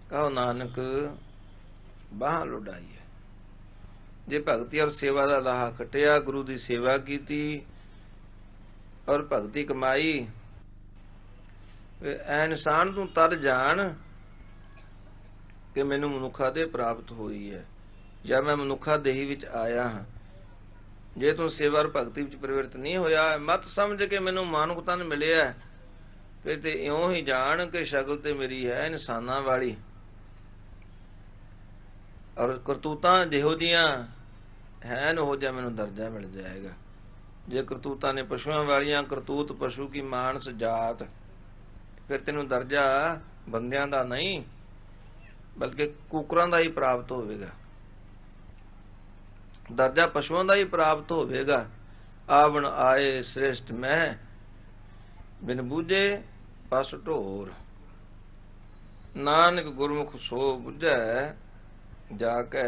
ਕਹੋ ਨਾਨਕ ਬਾਹਾਂ ਲੁਡਾਈ ਹੈ। ਜੇ ਭਗਤੀ ਔਰ ਸੇਵਾ ਦਾ ਲਾਹਾ ਖਟਿਆ, ਗੁਰੂ ਦੀ ਸੇਵਾ ਕੀਤੀ ਔਰ ਭਗਤੀ ਕਮਾਈ, ਐ ਇਨਸਾਨ ਤੂੰ ਤਰ ਜਾਣ ਕਿ ਮੈਨੂੰ ਮਨੁੱਖਾ ਦੇਹ ਪ੍ਰਾਪਤ ਹੋਈ ਹੈ ਜਾਂ ਮੈਂ ਮਨੁੱਖਾ ਦੇਹੀ ਵਿੱਚ ਆਇਆ ਹਾਂ। ਜੇ ਤੂੰ ਸੇਵਾ ਔਰ ਭਗਤੀ ਵਿੱਚ ਪ੍ਰਵਿਰਤ ਨਹੀਂ ਹੋਇਆ, ਮਤ ਸਮਝ ਕੇ ਮੈਨੂੰ ਮਾਨੁਖ ਤਨ ਮਿਲਿਆ, ਫਿਰ ਤੇ ਇਉਂ ਹੀ ਜਾਣ ਕਿ ਸ਼ਕਲ ਤੇ ਮੇਰੀ ਹੈ ਇਨਸਾਨਾਂ ਵਾਲੀ, ਔਰ ਕਰਤੂਤਾਂ ਜਿਹੋ ਜੀਆਂ ਹੈਨ ਉਹ ਜਿਹਾ ਮੈਨੂੰ ਦਰਜਾ ਮਿਲ ਜਾਏਗਾ। ਜੇ ਕਰਤੂਤਾਂ ਨੇ ਪਸ਼ੂਆਂ ਵਾਲੀਆਂ, ਕਰਤੂਤ ਪਸ਼ੂ ਕੀ ਮਾਨਸ ਜਾਤ, ਫਿਰ ਤੈਨੂੰ ਦਰਜਾ ਬੰਦਿਆਂ ਦਾ ਨਹੀਂ ਬਲਕਿ ਕੁਕਰਾਂ ਦਾ ਹੀ ਪ੍ਰਾਪਤ ਹੋਵੇਗਾ, ਦਰਜਾ ਪਸ਼ੂਆਂ ਦਾ ਹੀ ਪ੍ਰਾਪਤ ਹੋਵੇਗਾ। ਆਵਣ ਆਏ ਸ੍ਰੇਸ਼ਟ ਮੈਂ, ਬਿਨ ਬੂਝੇ ਪਸ ਢੋਰ, ਨਾਨਕ ਗੁਰਮੁਖ ਸੋ ਬੁਝੈ, ਜਾ ਕੇ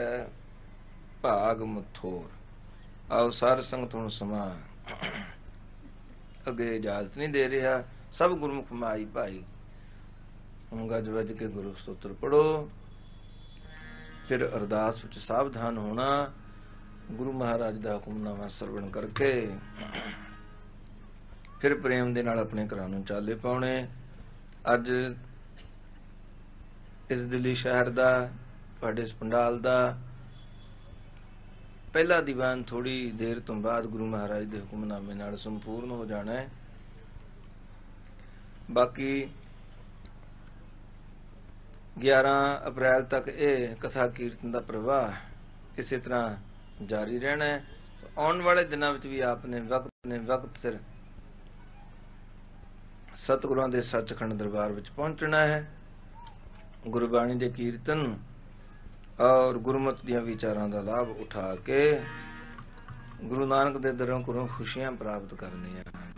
ਭਾਗ ਮਥੋਰ। ਆਓ ਸਾਰ ਸੰਗਤ ਹੁਣ ਸਮਾਂ ਅੱਗੇ ਇਜਾਜ਼ਤ ਨਹੀਂ ਦੇ ਰਿਹਾ, ਸਭ ਗੁਰਮੁਖ ਮਾਈ ਭਾਈ ਹੁਣ ਗੱਜ ਵੱਜ ਕੇ ਗੁਰੂ ਸਤੋਤਰ ਪੜੋ, ਫਿਰ ਅਰਦਾਸ ਵਿੱਚ ਸਾਵਧਾਨ ਹੋਣਾ, ਗੁਰੂ ਮਹਾਰਾਜ ਦਾ ਹੁਕਮਨਾਮਾ ਸਰਵਣ ਕਰਕੇ ਫਿਰ ਪ੍ਰੇਮ ਦੇ ਨਾਲ ਆਪਣੇ ਘਰਾਂ ਨੂੰ ਚਾਲੇ ਪਾਉਣੇ। ਅੱਜ ਇਸ ਦਿੱਲੀ ਸ਼ਹਿਰ ਦਾ, ਤੁਹਾਡੇ ਇਸ ਪੰਡਾਲ ਦਾ ਪਹਿਲਾ ਦੀਵਾਨ ਥੋੜੀ ਦੇਰ ਤੋਂ ਬਾਅਦ ਗੁਰੂ ਮਹਾਰਾਜ ਦੇ ਹੁਕਮਨਾਮੇ ਨਾਲ ਸੰਪੂਰਨ ਹੋ ਜਾਣਾ ਹੈ। ਬਾਕੀ 11 ਅਪ੍ਰੈਲ ਤੱਕ ਇਹ ਕਥਾ ਕੀਰਤਨ ਦਾ ਪ੍ਰਵਾਹ ਇਸੇ ਤਰ੍ਹਾਂ ਜਾਰੀ ਰਹਿਣਾ ਹੈ। ਆਉਣ ਵਾਲੇ ਦਿਨਾਂ ਵਿੱਚ ਵੀ ਆਪ ਨੇ ਵਕਤ ਸਿਰ ਸਤਿਗੁਰਾਂ ਦੇ ਸੱਚਖੰਡ ਦਰਬਾਰ ਵਿੱਚ ਪਹੁੰਚਣਾ ਹੈ। ਗੁਰਬਾਣੀ ਦੇ ਕੀਰਤਨ ਔਰ ਗੁਰਮਤਿ ਦੀਆਂ ਵਿਚਾਰਾਂ ਦਾ ਲਾਭ ਉਠਾ ਕੇ ਗੁਰੂ ਨਾਨਕ ਦੇ ਦਰੋਂ ਕੋਲੋਂ ਖੁਸ਼ੀਆਂ ਪ੍ਰਾਪਤ ਕਰਨੀਆਂ ਹਨ।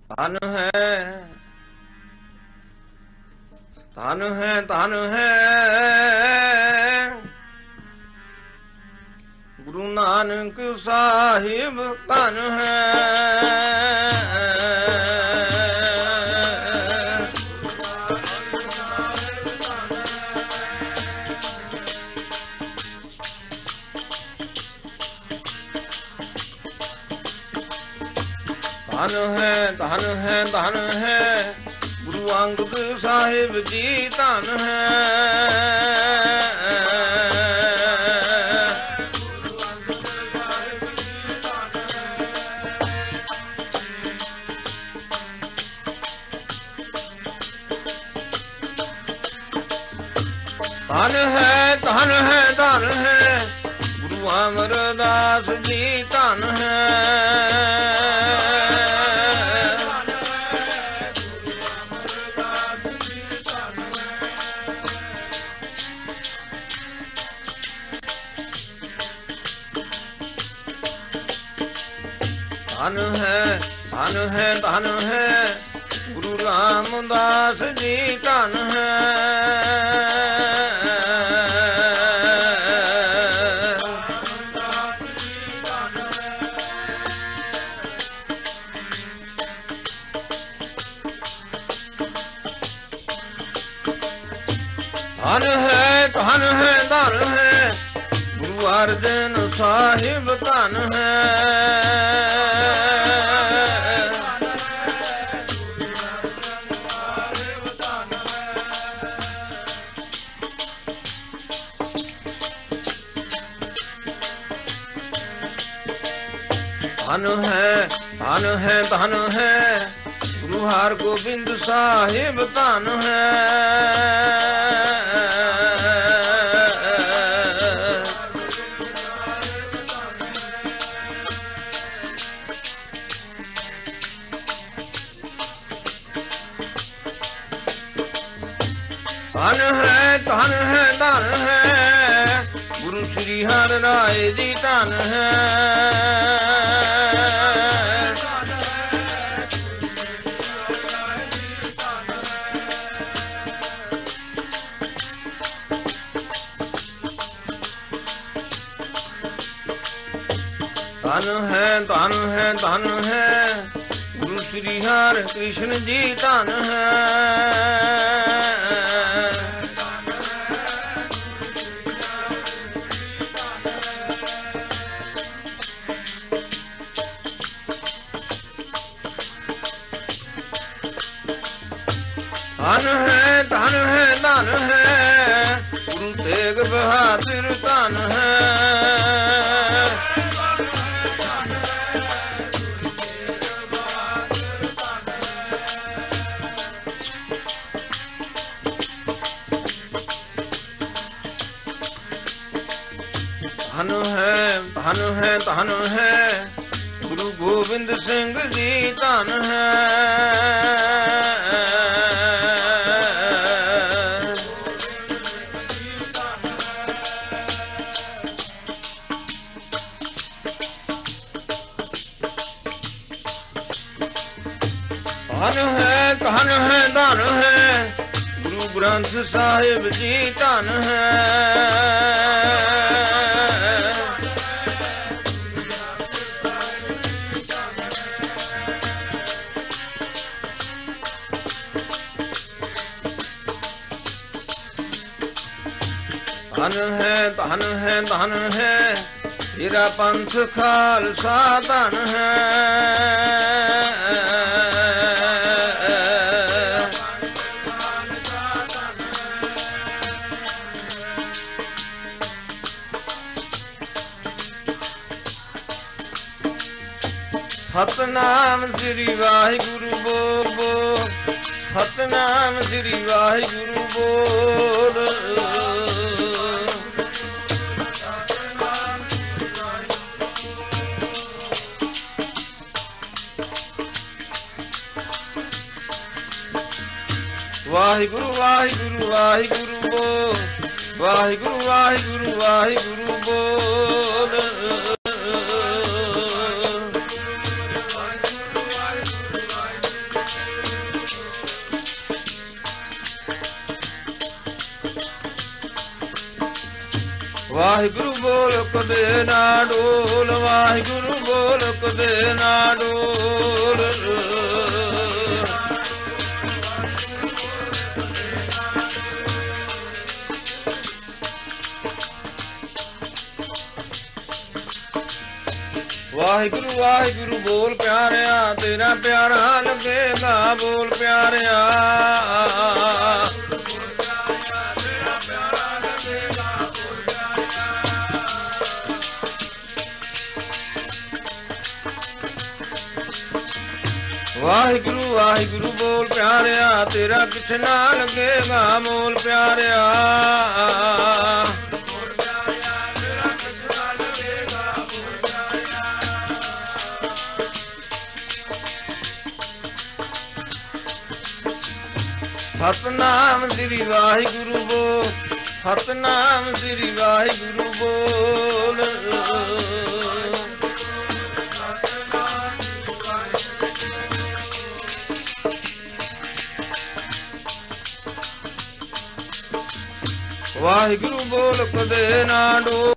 ਧਨ ਹੈ, ਧਨ ਹੈ, ਧਨ ਹੈ ਗੁਰੂ ਨਾਨਕ ਸਾਹਿਬ, ਧਨ ਹੈ। ਧਨ ਹੈ, ਧਨ ਹੈ, ਧਨ ਹੈ ਗੁਰੂ ਅੰਗਦ ਸਾਹਿਬ ਜੀ, ਧਨ ਹੈ। ਧਨ ਹੈ, ਧਨ ਹੈ, ਧਨ ਹੈ ਗੁਰੂ ਅਮਰਦਾਸ ਜੀ, ਧਨ ਹੈ। ਧਨ ਹੈ, ਧਨ ਹੈ, ਧਨ ਹੈ ਗੁਰੂ ਰਾਮਦਾਸ ਜੀ, ਧਨ ਹੈ। ਧਨ ਹੈ, ਧਨ ਹੈ, ਧਨ ਹੈ ਗੁਰੂ ਅਰਜਨ ਸਾਹਿਬ, ਧਨ ਹੈ। ਧਨ ਹੈ, ਧਨ ਹੈ, ਧਨ ਹੈ ਗੁਰੂ ਹਰਗੋਬਿੰਦ ਸਾਹਿਬ, ਧਨ ਹੈ। ਧਨ ਹੈ, ਧਨ ਹੈ, ਧਨ ਹੈ ਗੁਰੂ ਸ੍ਰੀ ਹਰਿ ਰਾਏ ਜੀ, ਧਨ ਹੈ। ਧਨ ਹੈ, ਧਨ ਹੈ, ਧਨ ਹੈ ਗੁਰੂ ਸ੍ਰੀ ਹਰਿ ਕ੍ਰਿਸ਼ਨ ਜੀ, ਧਨ ਹੈ। धन है धन है गुरु तेग बहादुर धन है। धन है गुरु गोबिंद सिंह जी धन है। धन है गुरु ग्रंथ साहिब जी धन है। धन है हीरा पंथ खालसा धन है। सतनाम श्री वाहिगुरु बोल सतनाम श्री वाहिगुरु बोल। वाहिगुरु वाहिगुरु वाहिगुरु बोल वाहिगुरु वाहिगुरु वाहिगुरु बोल। वाहिगुरु बोल कदे ना डोल वाहिगुरु बोल कदे ना डोल। वाहिगुरु वाहिगुरु बोल प्यारिया तेरा प्यारा लगेगा बोल प्यारिया। वाहिगुरु वाहिगुरु बोल प्यारिया तेरा किछ ना लगेगा बोल प्यारिया। सतनाम श्री वाहिगुरु बोल सतनाम श्री वाहिगुरु बोल। वाहिगुरु बोल कदे ना डोल